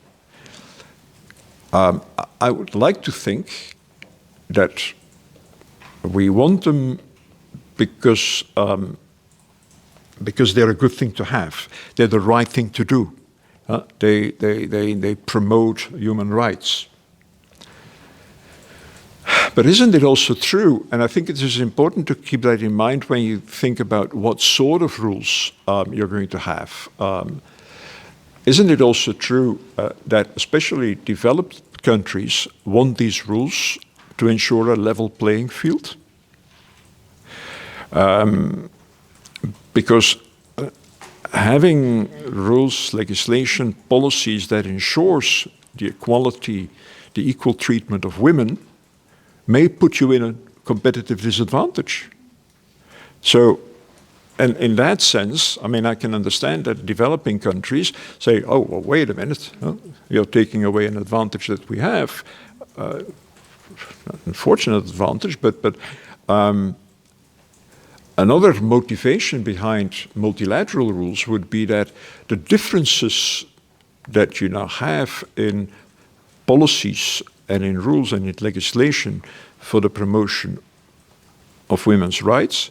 I would like to think that we want them because they're a good thing to have. They're the right thing to do. They promote human rights. But isn't it also true, and I think it is important to keep that in mind when you think about what sort of rules you're going to have. Isn't it also true that especially developed countries want these rules to ensure a level playing field? Because having rules, legislation, policies that ensures the equality, the equal treatment of women may put you in a competitive disadvantage. So, and in that sense, I mean, I can understand that developing countries say, oh, well, wait a minute, you're taking away an advantage that we have, unfortunate advantage, but Another motivation behind multilateral rules would be that the differences that you now have in policies and in rules and in legislation for the promotion of women's rights,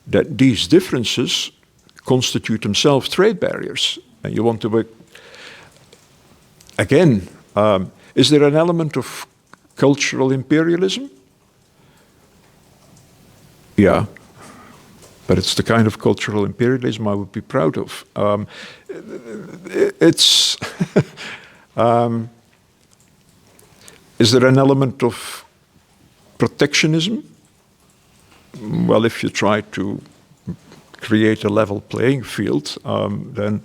that these differences constitute themselves trade barriers. And you want to work, again, is there an element of cultural imperialism? Yeah. But it's the kind of cultural imperialism I would be proud of. Is there an element of protectionism? Well, if you try to create a level playing field, then,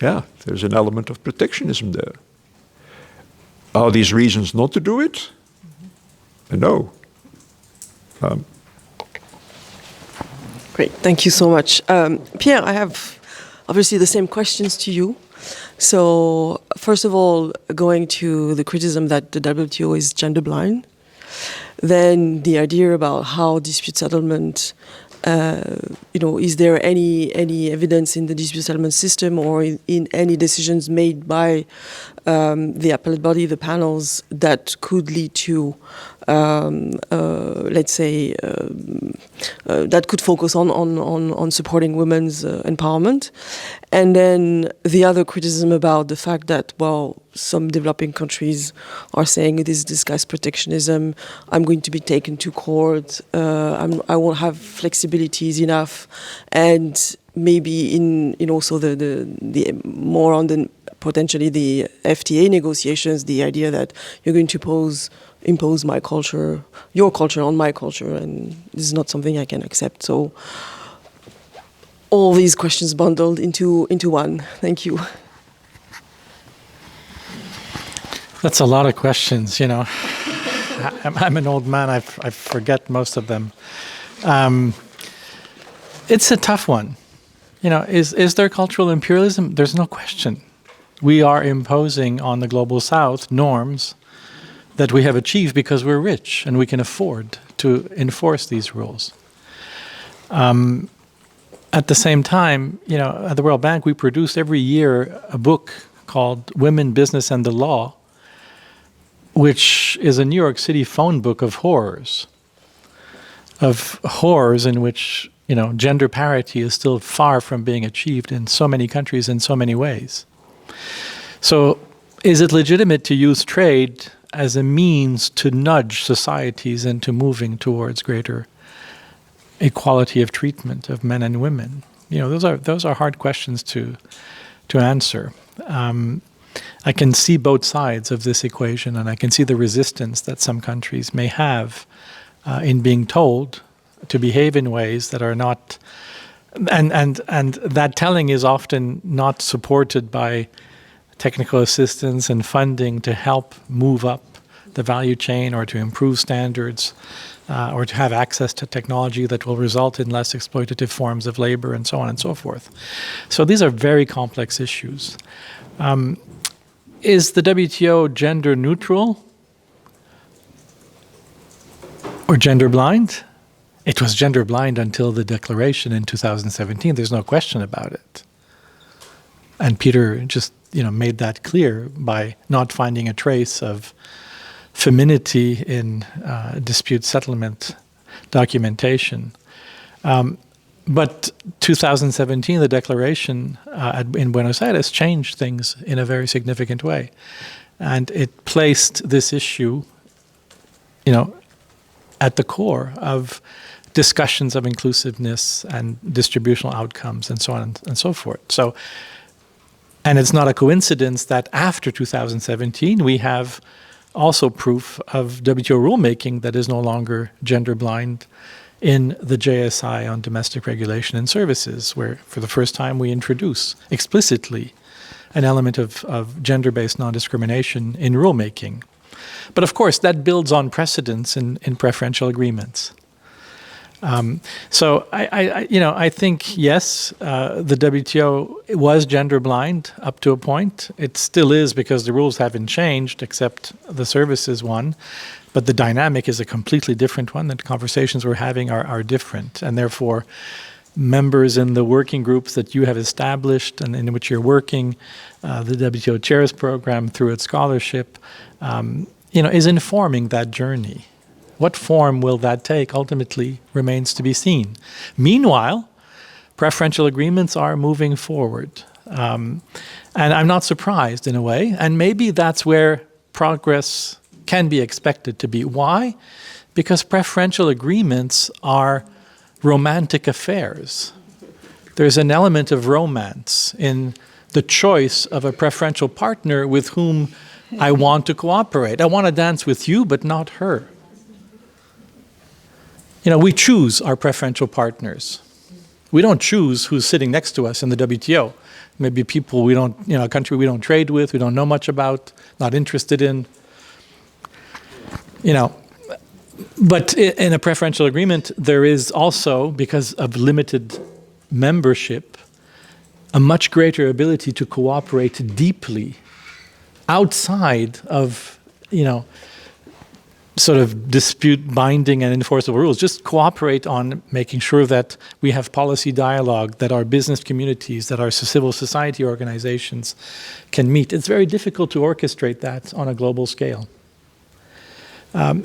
yeah, there's an element of protectionism there. Are these reasons not to do it? No. Great, thank you so much. Pierre, I have obviously the same questions to you. So, first of all, going to the criticism that the WTO is gender blind, then the idea about how dispute settlement, is there any evidence in the dispute settlement system or in any decisions made by the appellate body, the panels, that could lead to, let's say, that could focus on supporting women's empowerment. And then the other criticism about the fact that, well, some developing countries are saying it is disguised protectionism, I'm going to be taken to court, I won't have flexibilities enough, and maybe in also the more on the potentially the FTA negotiations, the idea that you're going to impose my culture, your culture on my culture, and this is not something I can accept. So all these questions bundled into one. Thank you. That's a lot of questions, you know. I'm an old man, I forget most of them. It's a tough one. You know, is there cultural imperialism? There's no question. We are imposing on the global south norms that we have achieved because we're rich and we can afford to enforce these rules. At the same time, you know, at the World Bank, we produce every year a book called Women, Business and the Law, which is a New York City phone book of horrors in which, you know, gender parity is still far from being achieved in so many countries in so many ways. So is it legitimate to use trade as a means to nudge societies into moving towards greater equality of treatment of men and women? You know, those are hard questions to answer. I can see both sides of this equation, and I can see the resistance that some countries may have in being told to behave in ways that are not, and that telling is often not supported by technical assistance and funding to help move up the value chain or to improve standards or to have access to technology that will result in less exploitative forms of labor and so on and so forth. So these are very complex issues. Is the WTO gender neutral or gender blind? It was gender blind until the declaration in 2017. There's no question about it. And Peter just, you know, made that clear by not finding a trace of femininity in dispute settlement documentation. But 2017, the declaration in Buenos Aires changed things in a very significant way. And it placed this issue, you know, at the core of discussions of inclusiveness and distributional outcomes and so on and so forth. So, and it's not a coincidence that after 2017, we have also proof of WTO rulemaking that is no longer gender blind in the JSI on domestic regulation and services, where for the first time we introduce explicitly an element of gender-based non-discrimination in rulemaking. But of course, that builds on precedents in preferential agreements. So I think, yes, the WTO was gender blind up to a point. It still is because the rules haven't changed except the services one. but the dynamic is a completely different one. The conversations we're having are different, and therefore members in the working groups that you have established and in which you're working, the WTO Chairs Program through its scholarship, is informing that journey. What form will that take ultimately remains to be seen. Meanwhile, preferential agreements are moving forward. And I'm not surprised in a way, and maybe that's where progress can be expected to be. Why? Because preferential agreements are romantic affairs. There's an element of romance in the choice of a preferential partner with whom I want to cooperate. I want to dance with you, but not her. We choose our preferential partners. We don't choose who's sitting next to us in the WTO. Maybe people we don't, a country we don't trade with, we don't know much about, not interested in. But in a preferential agreement, there is also, because of limited membership, a much greater ability to cooperate deeply outside of, sort of dispute binding and enforceable rules. Just cooperate on making sure that we have policy dialogue, that our business communities, that our civil society organizations can meet. It's very difficult to orchestrate that on a global scale.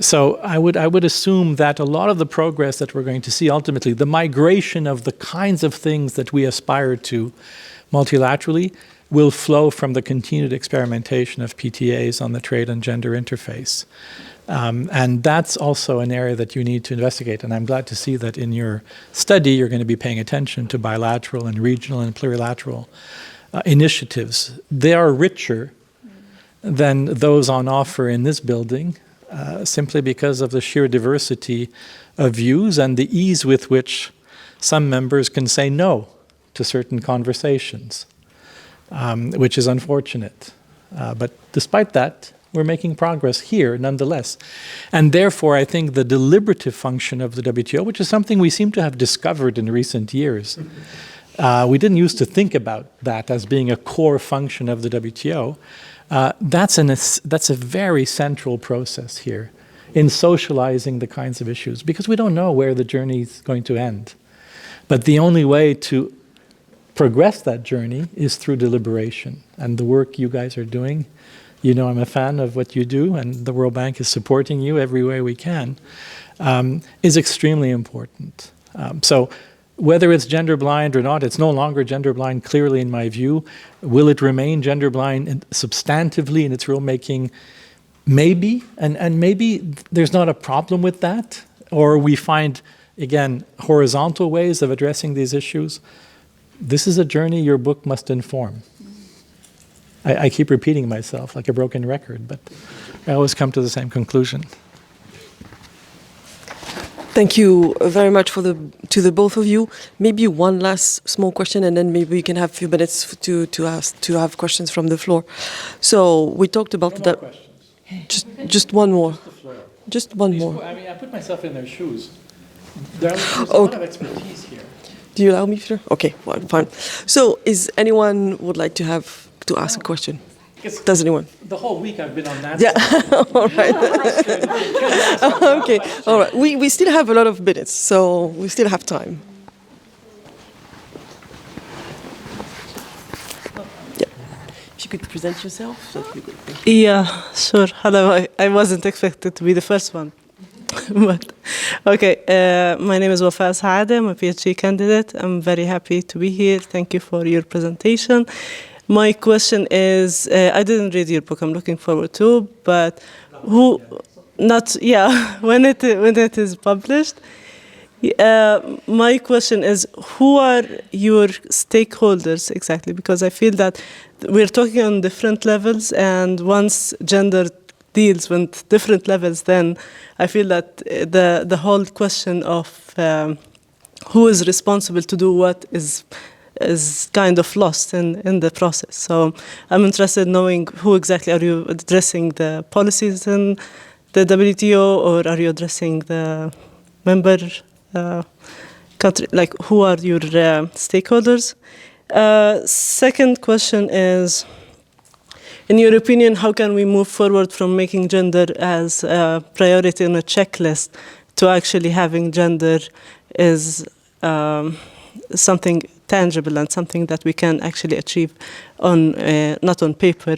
So I would assume that a lot of the progress that we're going to see ultimately, the migration of the kinds of things that we aspire to multilaterally, will flow from the continued experimentation of PTAs on the trade and gender interface. And that's also an area that you need to investigate. And I'm glad to see that in your study, you're going to be paying attention to bilateral and regional and plurilateral initiatives. They are richer than those on offer in this building, simply because of the sheer diversity of views and the ease with which some members can say no to certain conversations, which is unfortunate. But despite that, we're making progress here nonetheless. And therefore, I think the deliberative function of the WTO, which is something we seem to have discovered in recent years, we didn't used to think about that as being a core function of the WTO. That's a very central process here in socializing the kinds of issues, because we don't know where the journey is going to end. But the only way to progress that journey is through deliberation. And the work you guys are doing, I'm a fan of what you do, and the World Bank is supporting you every way we can, is extremely important. So whether it's gender blind or not, it's no longer gender blind clearly in my view. Will it remain gender blind substantively in its rulemaking? Maybe, and maybe there's not a problem with that, or we find, again, horizontal ways of addressing these issues. This is a journey your book must inform. I keep repeating myself like a broken record, but I always come to the same conclusion. Thank you very much to the both of you. Maybe one last small question, and then maybe we can have a few minutes to have questions from the floor. So we talked about No more questions. Just one more. Just one These, more. I mean, I put myself in their shoes. There's a lot of expertise here. Do you allow me, Peter? Okay, well, fine. So, is anyone would like to ask a question? Does anyone? The whole week I've been on that. Yeah. All right. Okay. All right. We still have a lot of minutes, so we still have time. Yeah. If you could present yourself, that would be good. Thank you. Yeah, sure. Hello. I wasn't expected to be the first one. But okay, my name is Wafa Saada. I'm a PhD candidate. I'm very happy to be here. Thank you for your presentation. My question is, I didn't read your book. I'm looking forward to, but when it is published. My question is, who are your stakeholders exactly? Because I feel that we're talking on different levels, and once gender deals with different levels, then I feel that the whole question of who is responsible to do what is kind of lost in the process. So I'm interested in knowing who exactly are you addressing, the policies in the WTO, or are you addressing the member country? Like, who are your stakeholders? Second question is, in your opinion, how can we move forward from making gender as a priority on a checklist to actually having gender as something tangible and something that we can actually achieve on not on paper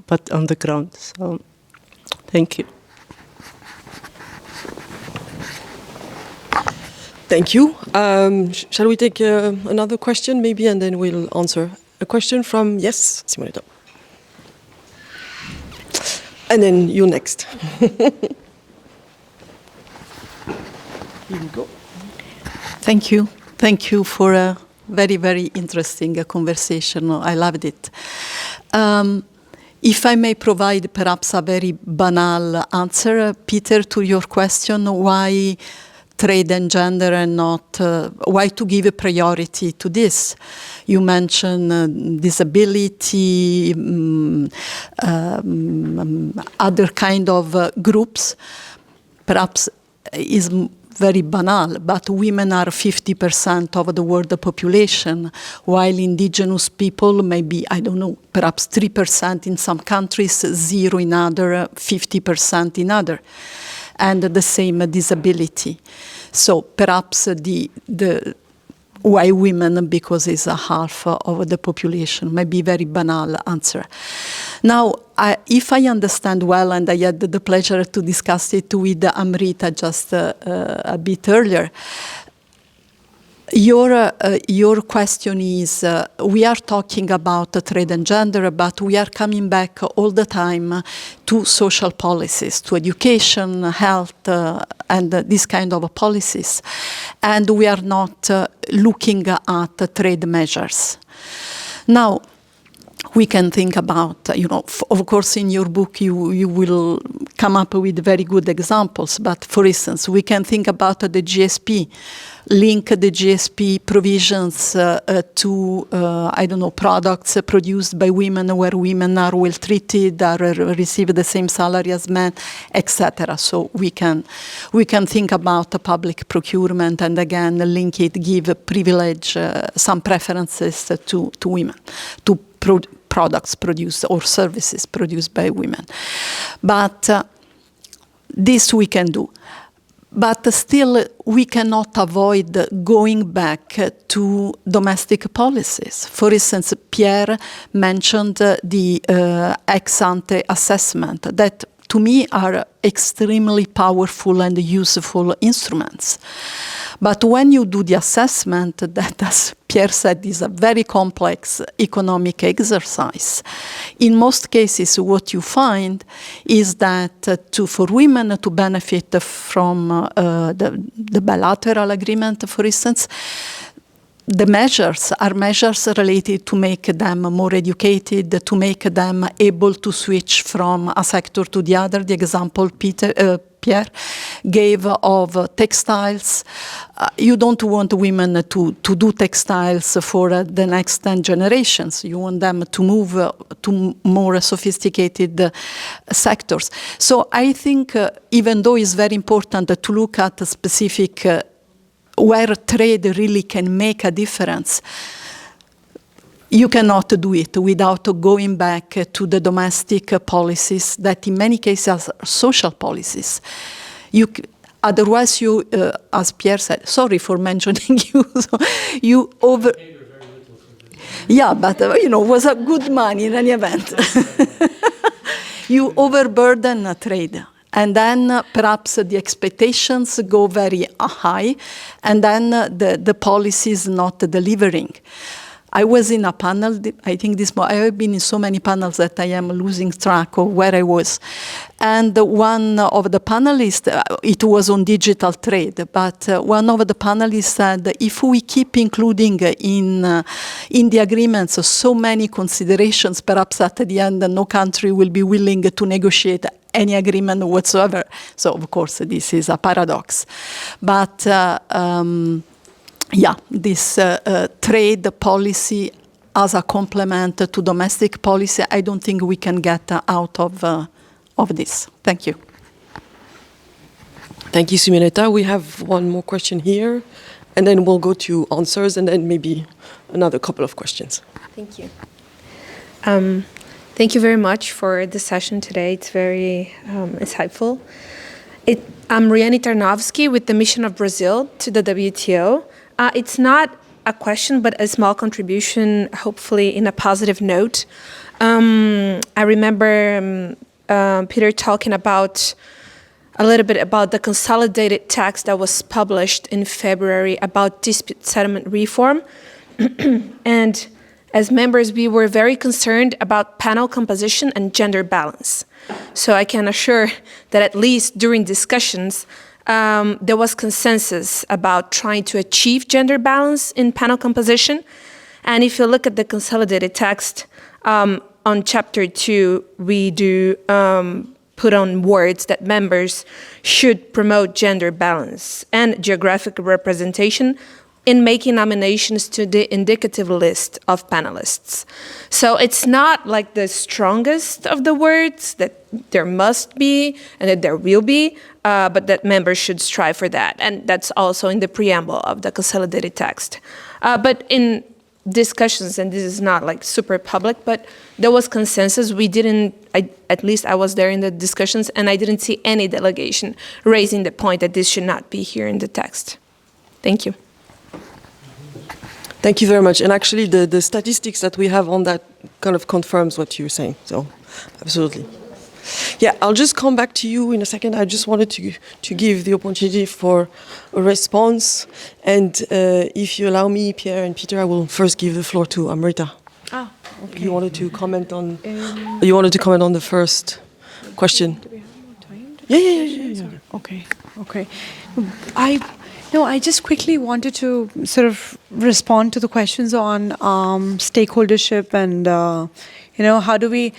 but on the ground? So, thank you. Thank you. Shall we take another question, maybe, and then we'll answer a question from, yes, Simonetta. And then you next. Here we go. Thank you. Thank you for a very, very interesting conversation. I loved it. If I may provide perhaps a very banal answer, Peter, to your question, why trade and gender and not, why to give a priority to this? You mentioned disability, other kind of groups. Perhaps is very banal, but women are 50% of the world population, while indigenous people maybe, I don't know, perhaps 3% in some countries, 0 in other, 50% in other. And the same disability. So perhaps the why women, because it's a half of the population, may be very banal answer. Now, if I understand well, and I had the pleasure to discuss it with Amrita just a bit earlier, your question is, we are talking about trade and gender, but we are coming back all the time to social policies, to education, health, and this kind of policies. And we are not looking at trade measures. Now, we can think about, of course, in your book you will come up with very good examples, but for instance, we can think about the GSP, link the GSP provisions to, products produced by women where women are well treated, receive the same salary as men, etc. So we can think about public procurement and again link it, give privilege, some preferences to women, to products produced or services produced by women. But this we can do. But still, we cannot avoid going back to domestic policies. For instance, Pierre mentioned the ex-ante assessment that to me are extremely powerful and useful instruments. But when you do the assessment, that, as Pierre said, is a very complex economic exercise. In most cases, what you find is that for women to benefit from the bilateral agreement, for instance, the measures are measures related to make them more educated, to make them able to switch from a sector to the other. The example Pierre gave of textiles. You don't want women to do textiles for the next 10 generations. You want them to move to more sophisticated sectors. So I think even though it's very important to look at a specific where trade really can make a difference, you cannot do it without going back to the domestic policies that in many cases are social policies. Otherwise, as Pierre said, sorry for mentioning you, so you over... Yeah, but it was a good money in any event. You overburden trade. And then perhaps the expectations go very high, and then the policy is not delivering. I was in a panel, I think I have been in so many panels that I am losing track of where I was. And one of the panelists, it was on digital trade, but one of the panelists said, if we keep including in the agreements so many considerations, perhaps at the end no country will be willing to negotiate any agreement whatsoever. So, of course, this is a paradox. But, this trade policy as a complement to domestic policy, I don't think we can get out of this. Thank you. Thank you, Simonetta. We have one more question here, and then we'll go to answers, and then maybe another couple of questions. Thank you. Thank you very much for the session today. It's very insightful. I'm Riani Tarnowski with the Mission of Brazil to the WTO. It's not a question, but a small contribution, hopefully in a positive note. I remember Peter talking about a little bit about the consolidated text that was published in February about dispute settlement reform. And as members, we were very concerned about panel composition and gender balance. So I can assure that at least during discussions, there was consensus about trying to achieve gender balance in panel composition. And if you look at the consolidated text, on Chapter 2, we do put on words that members should promote gender balance and geographic representation in making nominations to the indicative list of panelists. So it's not like the strongest of the words that there must be and that there will be, but that members should strive for that. And that's also in the preamble of the consolidated text. But in discussions, and this is not like super public, but there was consensus. At least I was there in the discussions, and I didn't see any delegation raising the point that this should not be here in the text. Thank you. Thank you very much. And actually, the statistics that we have on that kind of confirms what you're saying. So, absolutely. Yeah, I'll just come back to you in a second. I just wanted to give the opportunity for a response. And if you allow me, Pierre and Peter, I will first give the floor to Amrita. Ah, okay. You wanted to comment on. You wanted to comment on the first question. Do we have more time? Yeah. Okay. I just quickly wanted to sort of respond to the questions on stakeholdership and how do we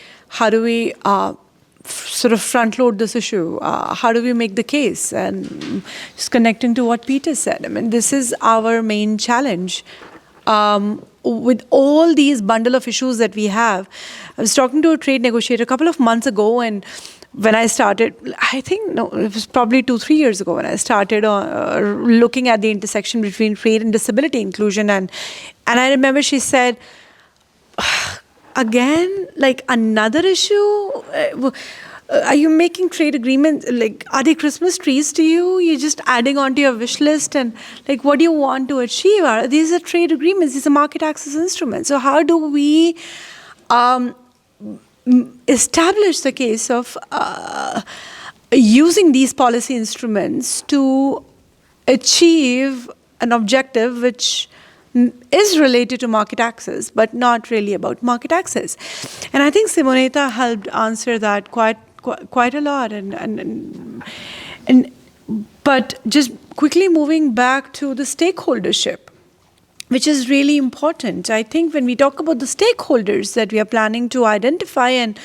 sort of front load this issue? How do we make the case? And just connecting to what Peter said, I mean, this is our main challenge. With all these bundle of issues that we have, I was talking to a trade negotiator a couple of months ago, and when I started, it was probably 2-3 years ago when I started looking at the intersection between trade and disability inclusion. And I remember she said, again, like another issue? Are you making trade agreements? Like, are they Christmas trees to you? You're just adding onto your wish list, and like, what do you want to achieve? These are trade agreements. These are market access instruments. So how do we establish the case of using these policy instruments to achieve an objective which is related to market access, but not really about market access? And I think Simonetta helped answer that quite a lot. But just quickly moving back to the stakeholdership, which is really important. I think when we talk about the stakeholders that we are planning to identify and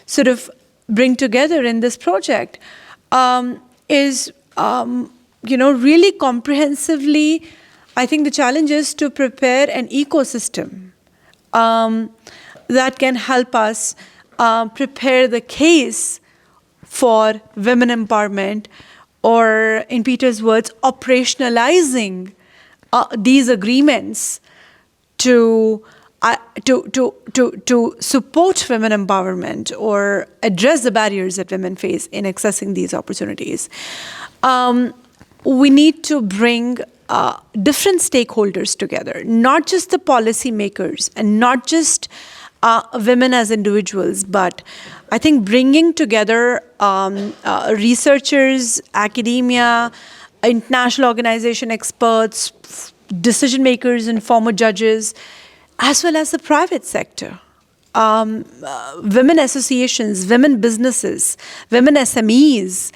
sort of bring together in this project, is really comprehensively. I think the challenge is to prepare an ecosystem that can help us prepare the case for women empowerment, or in Peter's words, operationalizing these agreements to support women empowerment or address the barriers that women face in accessing these opportunities. We need to bring different stakeholders together, not just the policymakers and not just women as individuals, but I think bringing together researchers, academia, international organization experts, decision makers and former judges, as well as the private sector. Women associations, women businesses, women SMEs,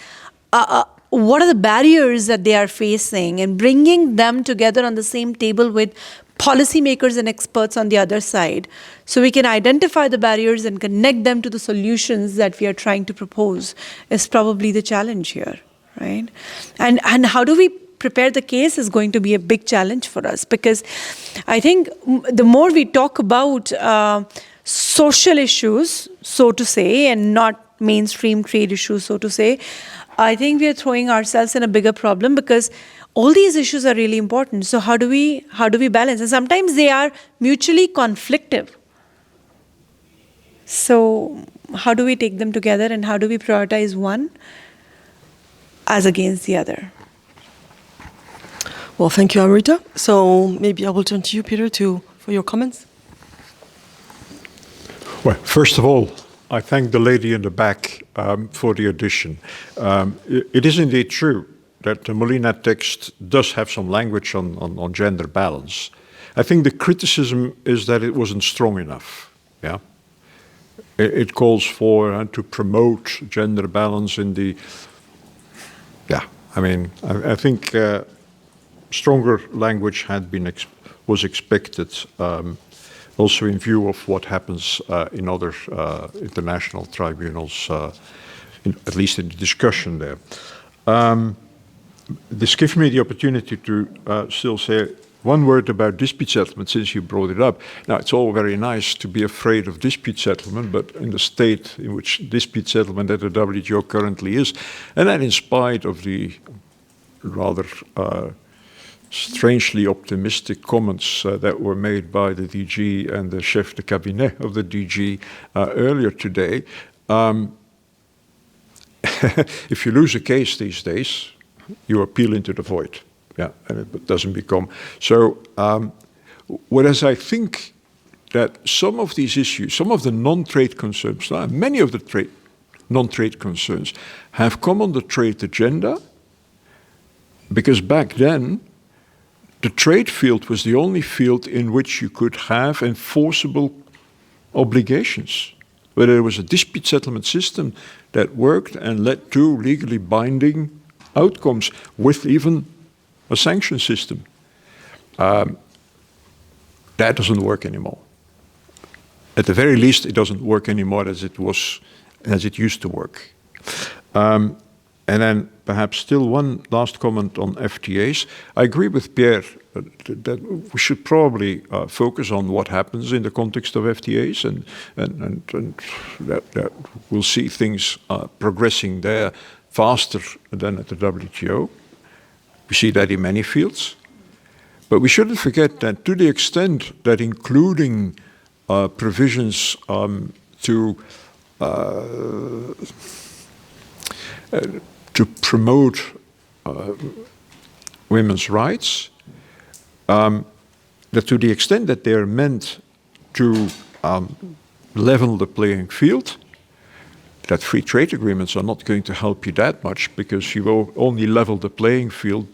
what are the barriers that they are facing, and bringing them together on the same table with policymakers and experts on the other side, so we can identify the barriers and connect them to the solutions that we are trying to propose, is probably the challenge here, right? And how do we prepare the case is going to be a big challenge for us, because I think the more we talk about social issues, so to say, and not mainstream trade issues, so to say, I think we are throwing ourselves in a bigger problem, because all these issues are really important. So how do we balance? And sometimes they are mutually conflictive. So how do we take them together, and how do we prioritize one as against the other? Well, thank you, Amrita. So maybe I will turn to you, Peter, for your comments. Well, first of all, I thank the lady in the back for the addition. It is indeed true that the Molina text does have some language on gender balance. I think the criticism is that it wasn't strong enough. Yeah, it calls for to promote gender balance in the. Yeah, I mean, I think stronger language was expected. Also in view of what happens in other international tribunals, at least in the discussion there. This gives me the opportunity to still say one word about dispute settlement, since you brought it up. Now, it's all very nice to be afraid of dispute settlement, but in the state in which dispute settlement at the WTO currently is, and that in spite of the rather strangely optimistic comments that were made by the DG and the chef de cabinet of the DG earlier today. If you lose a case these days, you appeal into the void. Yeah, and it doesn't become. So, whereas I think that some of these issues, some of the non-trade concerns, many of the non-trade concerns have come on the trade agenda, because back then, the trade field was the only field in which you could have enforceable obligations, where there was a dispute settlement system that worked and led to legally binding outcomes with even a sanction system. That doesn't work anymore. At the very least, it doesn't work anymore as it used to work. And then perhaps still one last comment on FTAs. I agree with Pierre that we should probably focus on what happens in the context of FTAs, and that we'll see things progressing there faster than at the WTO. We see that in many fields. But we shouldn't forget that to the extent that including provisions to promote women's rights, that to the extent that they're meant to level the playing field, that free trade agreements are not going to help you that much, because you will only level the playing field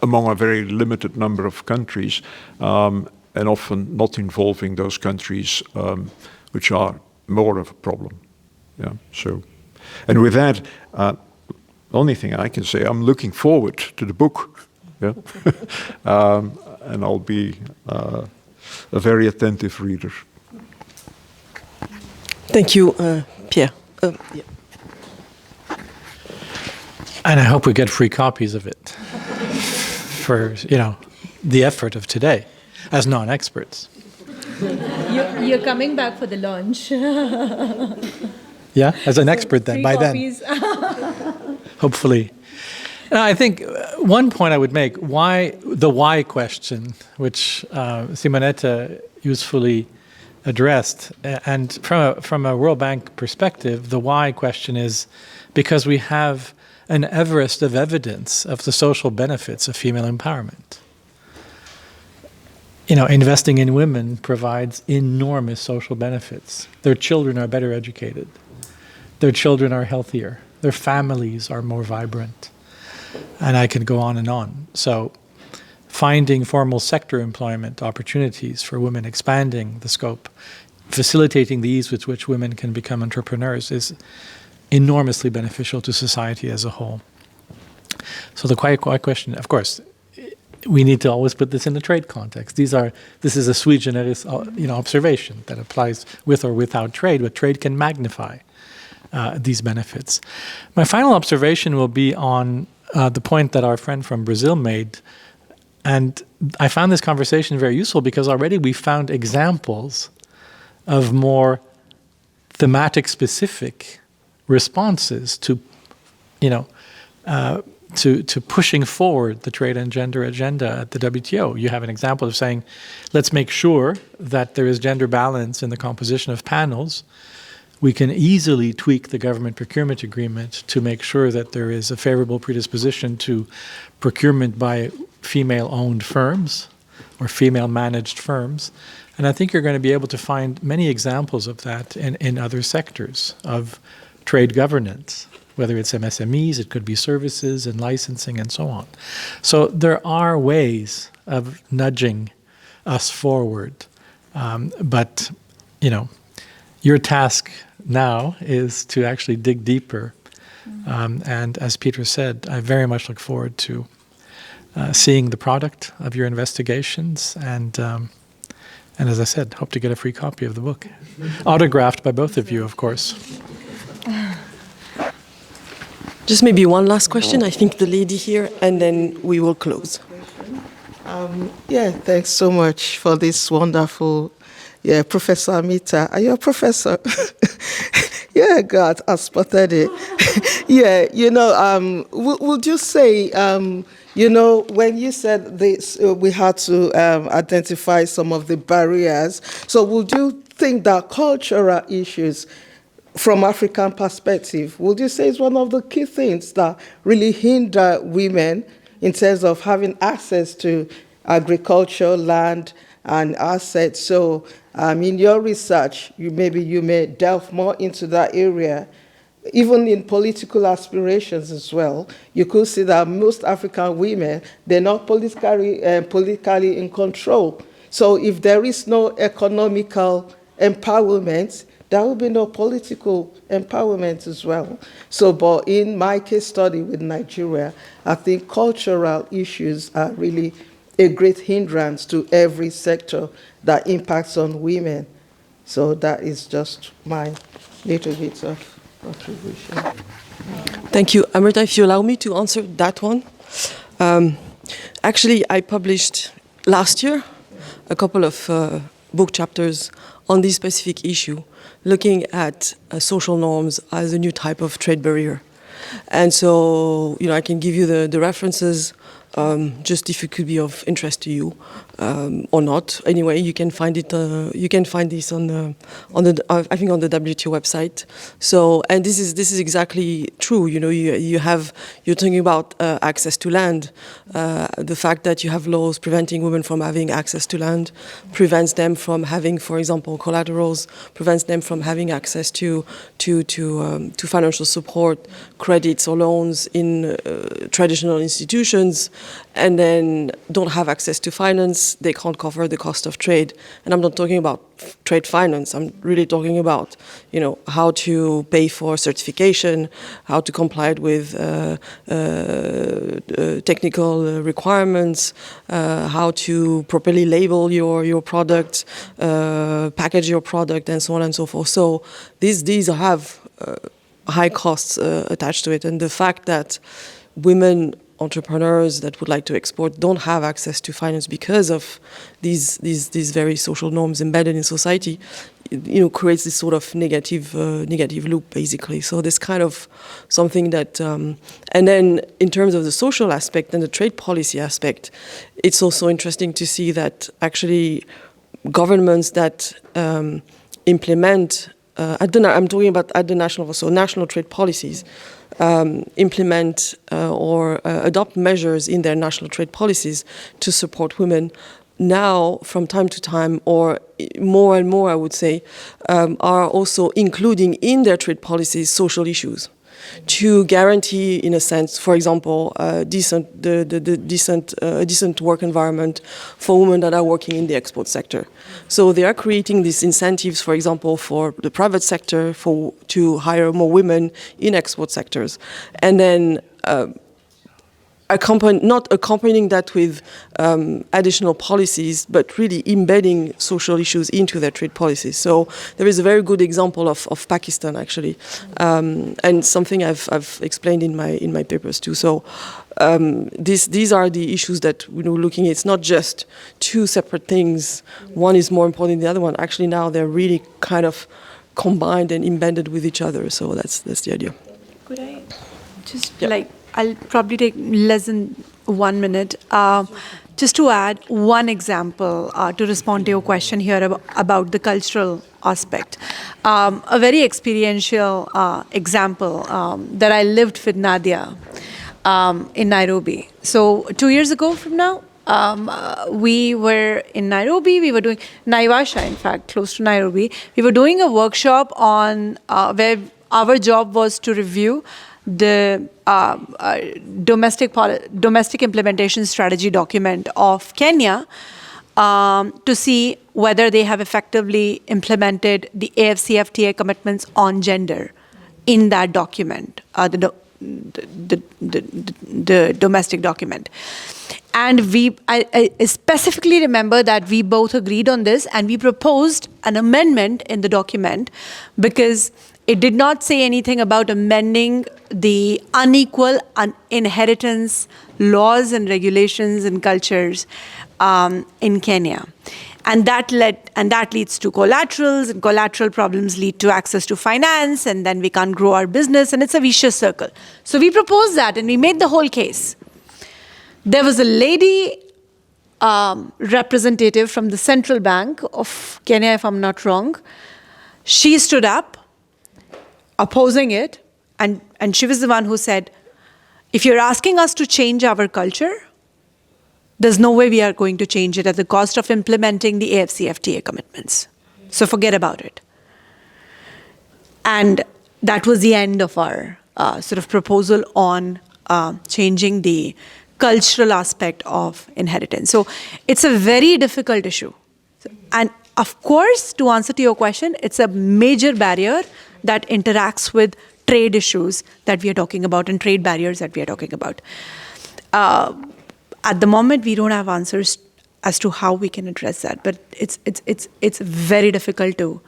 among a very limited number of countries, and often not involving those countries which are more of a problem. Yeah. So, and with that, only thing I can say, I'm looking forward to the book. Yeah. And I'll be a very attentive reader. Thank you, Pierre. Yeah. And I hope we get free copies of it for, the effort of today as non-experts. You're coming back for the launch. Yeah, as an expert then, by then. Hopefully. I think one point I would make, the why question, which Simonetta usefully addressed, and from a World Bank perspective, the why question is because we have an Everest of evidence of the social benefits of female empowerment. Investing in women provides enormous social benefits. Their children are better educated. Their children are healthier. Their families are more vibrant. And I could go on and on. So finding formal sector employment opportunities for women, expanding the scope, facilitating the ease with which women can become entrepreneurs is enormously beneficial to society as a whole. So the quiet question, of course, we need to always put this in the trade context. This is a sui generis, observation that applies with or without trade, but trade can magnify these benefits. My final observation will be on the point that our friend from Brazil made, and I found this conversation very useful because already we found examples of more thematic specific responses to, to pushing forward the trade and gender agenda at the WTO. You have an example of saying, let's make sure that there is gender balance in the composition of panels. We can easily tweak the government procurement agreement to make sure that there is a favorable predisposition to procurement by female-owned firms or female-managed firms. And I think you're going to be able to find many examples of that in other sectors of trade governance, whether it's MSMEs, it could be services and licensing and so on. So there are ways of nudging us forward. But, you know, your task now is to actually dig deeper. And as Peter said, I very much look forward to seeing the product of your investigations. And as I said, hope to get a free copy of the book. Autographed by both of you, of course. Just maybe one last question. I think the lady here, and then we will close. Yeah, thanks so much for this wonderful, Professor Amrita. Are you a professor? Yeah, God, I spotted it. Yeah, you know, would you say, you know, when you said this, we had to identify some of the barriers. So would you think that cultural issues from African perspective, would you say is one of the key things that really hinder women in terms of having access to agriculture, land, and assets? So in your research, you may delve more into that area. Even in political aspirations as well, you could see that most African women, they're not politically in control. So if there is no economical empowerment, there will be no political empowerment as well. So, but in my case study with Nigeria, I think cultural issues are really a great hindrance to every sector that impacts on women. So that is just my little bit of contribution. Thank you. Amrita, if you allow me to answer that one. Actually, I published last year a couple of book chapters on this specific issue, looking at social norms as a new type of trade barrier. And so, you know, I can give you the references, just if it could be of interest to you or not. Anyway, you can find it. You can find this on the I think on the WTO website. So, and this is exactly true. You know, you're talking about access to land. The fact that you have laws preventing women from having access to land prevents them from having, for example, collaterals. Prevents them from having access to financial support, credits or loans in traditional institutions, and then don't have access to finance. They can't cover the cost of trade. And I'm not talking about trade finance. I'm really talking about, you know, how to pay for certification, how to comply with technical requirements, how to properly label your product, package your product, and so on and so forth. So these have high costs attached to it. And the fact that women entrepreneurs that would like to export don't have access to finance because of these very social norms embedded in society, you know, creates this sort of negative loop, basically. So there's kind of something that, and then in terms of the social aspect and the trade policy aspect, it's also interesting to see that actually governments that implement, I'm talking about at the national level, so national trade policies, implement or adopt measures in their national trade policies to support women now, from time to time, or more and more, I would say, are also including in their trade policies social issues to guarantee, in a sense, for example, decent work environment for women that are working in the export sector. So they are creating these incentives, for example, for the private sector to hire more women in export sectors, and then not accompanying that with additional policies, but really embedding social issues into their trade policies. So there is a very good example of Pakistan, actually, and something I've explained in my papers too. So these are the issues that we're looking at. It's not just two separate things. One is more important than the other one. Actually, now they're really kind of combined and embedded with each other. So that's the idea. Could I just I'll probably take less than 1 minute. Just to add one example to respond to your question here about the cultural aspect. A very experiential example that I lived with Nadia in Nairobi. So 2 years ago from now, we were in Nairobi. We were doing Naivasha, in fact, close to Nairobi. We were doing a workshop on where our job was to review the domestic implementation strategy document of Kenya to see whether they have effectively implemented the AFCFTA commitments on gender in that document, the domestic document. And I specifically remember that we both agreed on this, and we proposed an amendment in the document because it did not say anything about amending the unequal inheritance laws and regulations and cultures in Kenya. And that leads to collaterals, and collateral problems lead to access to finance, and then we can't grow our business, and it's a vicious circle. So we proposed that, and we made the whole case. There was a lady representative from the Central Bank of Kenya, if I'm not wrong. She stood up opposing it, and she was the one who said, if you're asking us to change our culture, there's no way we are going to change it at the cost of implementing the AFCFTA commitments. So forget about it. And that was the end of our sort of proposal on changing the cultural aspect of inheritance. So it's a very difficult issue. And of course, to answer to your question, it's a major barrier that interacts with trade issues that we are talking about and trade barriers that we are talking about. At the moment, we don't have answers as to how we can address that, but it's very difficult to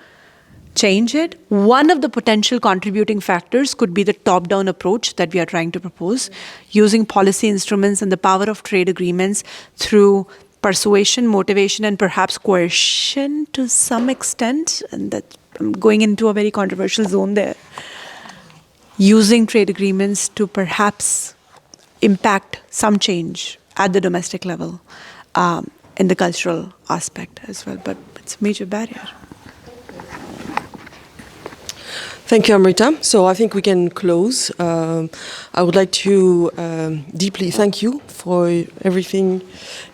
change it. One of the potential contributing factors could be the top-down approach that we are trying to propose, using policy instruments and the power of trade agreements through persuasion, motivation, and perhaps coercion to some extent, and that I'm going into a very controversial zone there. Using trade agreements to perhaps impact some change at the domestic level in the cultural aspect as well, but it's a major barrier. Thank you, Amrita. So I think we can close. I would like to deeply thank you for everything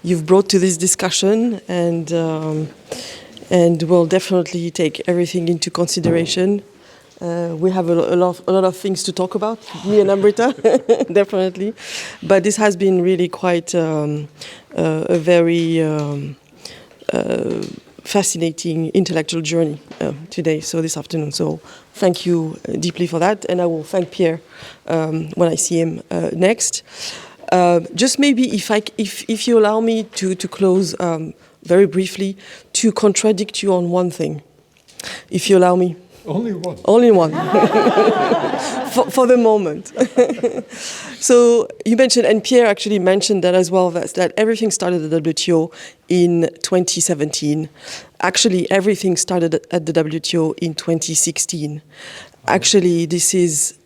you've brought to this discussion, and we'll definitely take everything into consideration. We have a lot of things to talk about, me and Amrita, definitely. But this has been really quite a very fascinating intellectual journey today, so this afternoon. So thank you deeply for that, and I will thank Pierre when I see him next. Just maybe if you allow me to close very briefly, to contradict you on one thing, if you allow me. Only one. Only one. for the moment. So you mentioned, and Pierre actually mentioned that as well, that everything started at the WTO in 2017. Actually, everything started at the WTO in 2016. Actually, this is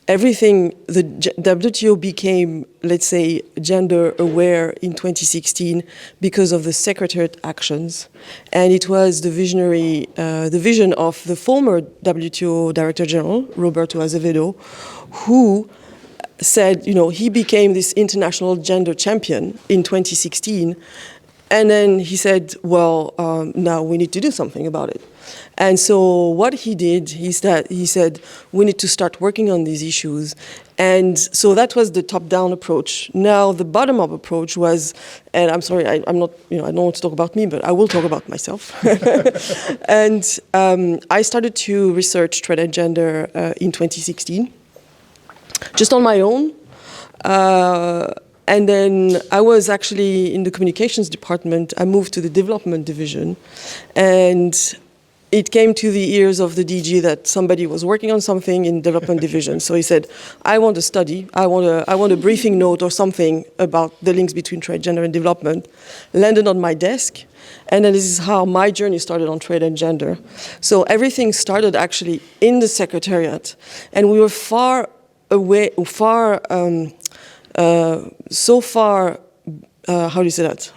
everything. The WTO became, let's say, gender aware in 2016 because of the Secretariat actions, and it was the vision of the former WTO Director General Roberto Azevedo, who said, he became this international gender champion in 2016, and then he said, well, now we need to do something about it. And so what he did is that he said, we need to start working on these issues. And so that was the top-down approach. Now the bottom-up approach was, and I'm sorry, I'm not, I don't want to talk about me, but I will talk about myself. And I started to research trade and gender in 2016, just on my own. And then I was actually in the communications department. I moved to the development division, and it came to the ears of the DG that somebody was working on something in development division. So he said, I want a study, I want a briefing note or something about the links between trade, gender, and development. Landed on my desk, and then this is how my journey started on trade and gender. So everything started actually in the Secretariat, and we were far away, far, so far, how do you say that?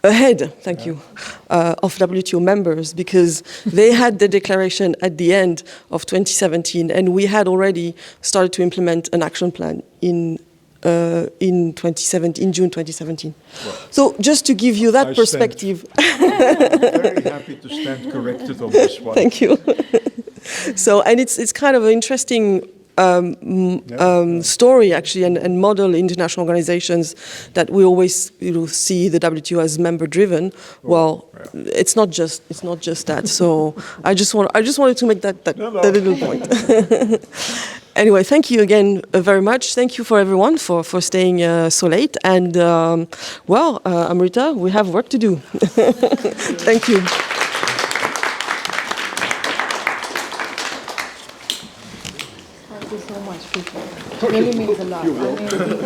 Ahead, thank you, of WTO members, because they had the declaration at the end of 2017, and we had already started to implement an action plan in 2017, in June 2017. Well, so just to give you that perspective. I'm very happy to stand corrected on this one. Thank you. So, and it's kind of an interesting story actually, and model international organizations that we always see the WTO as member driven. Well, it's not just that. So I just wanted to make that little point. Anyway, thank you again very much. Thank you for everyone for staying so late. And Amrita, we have work to do. Thank you. Thank you so much, Peter. It really means a lot.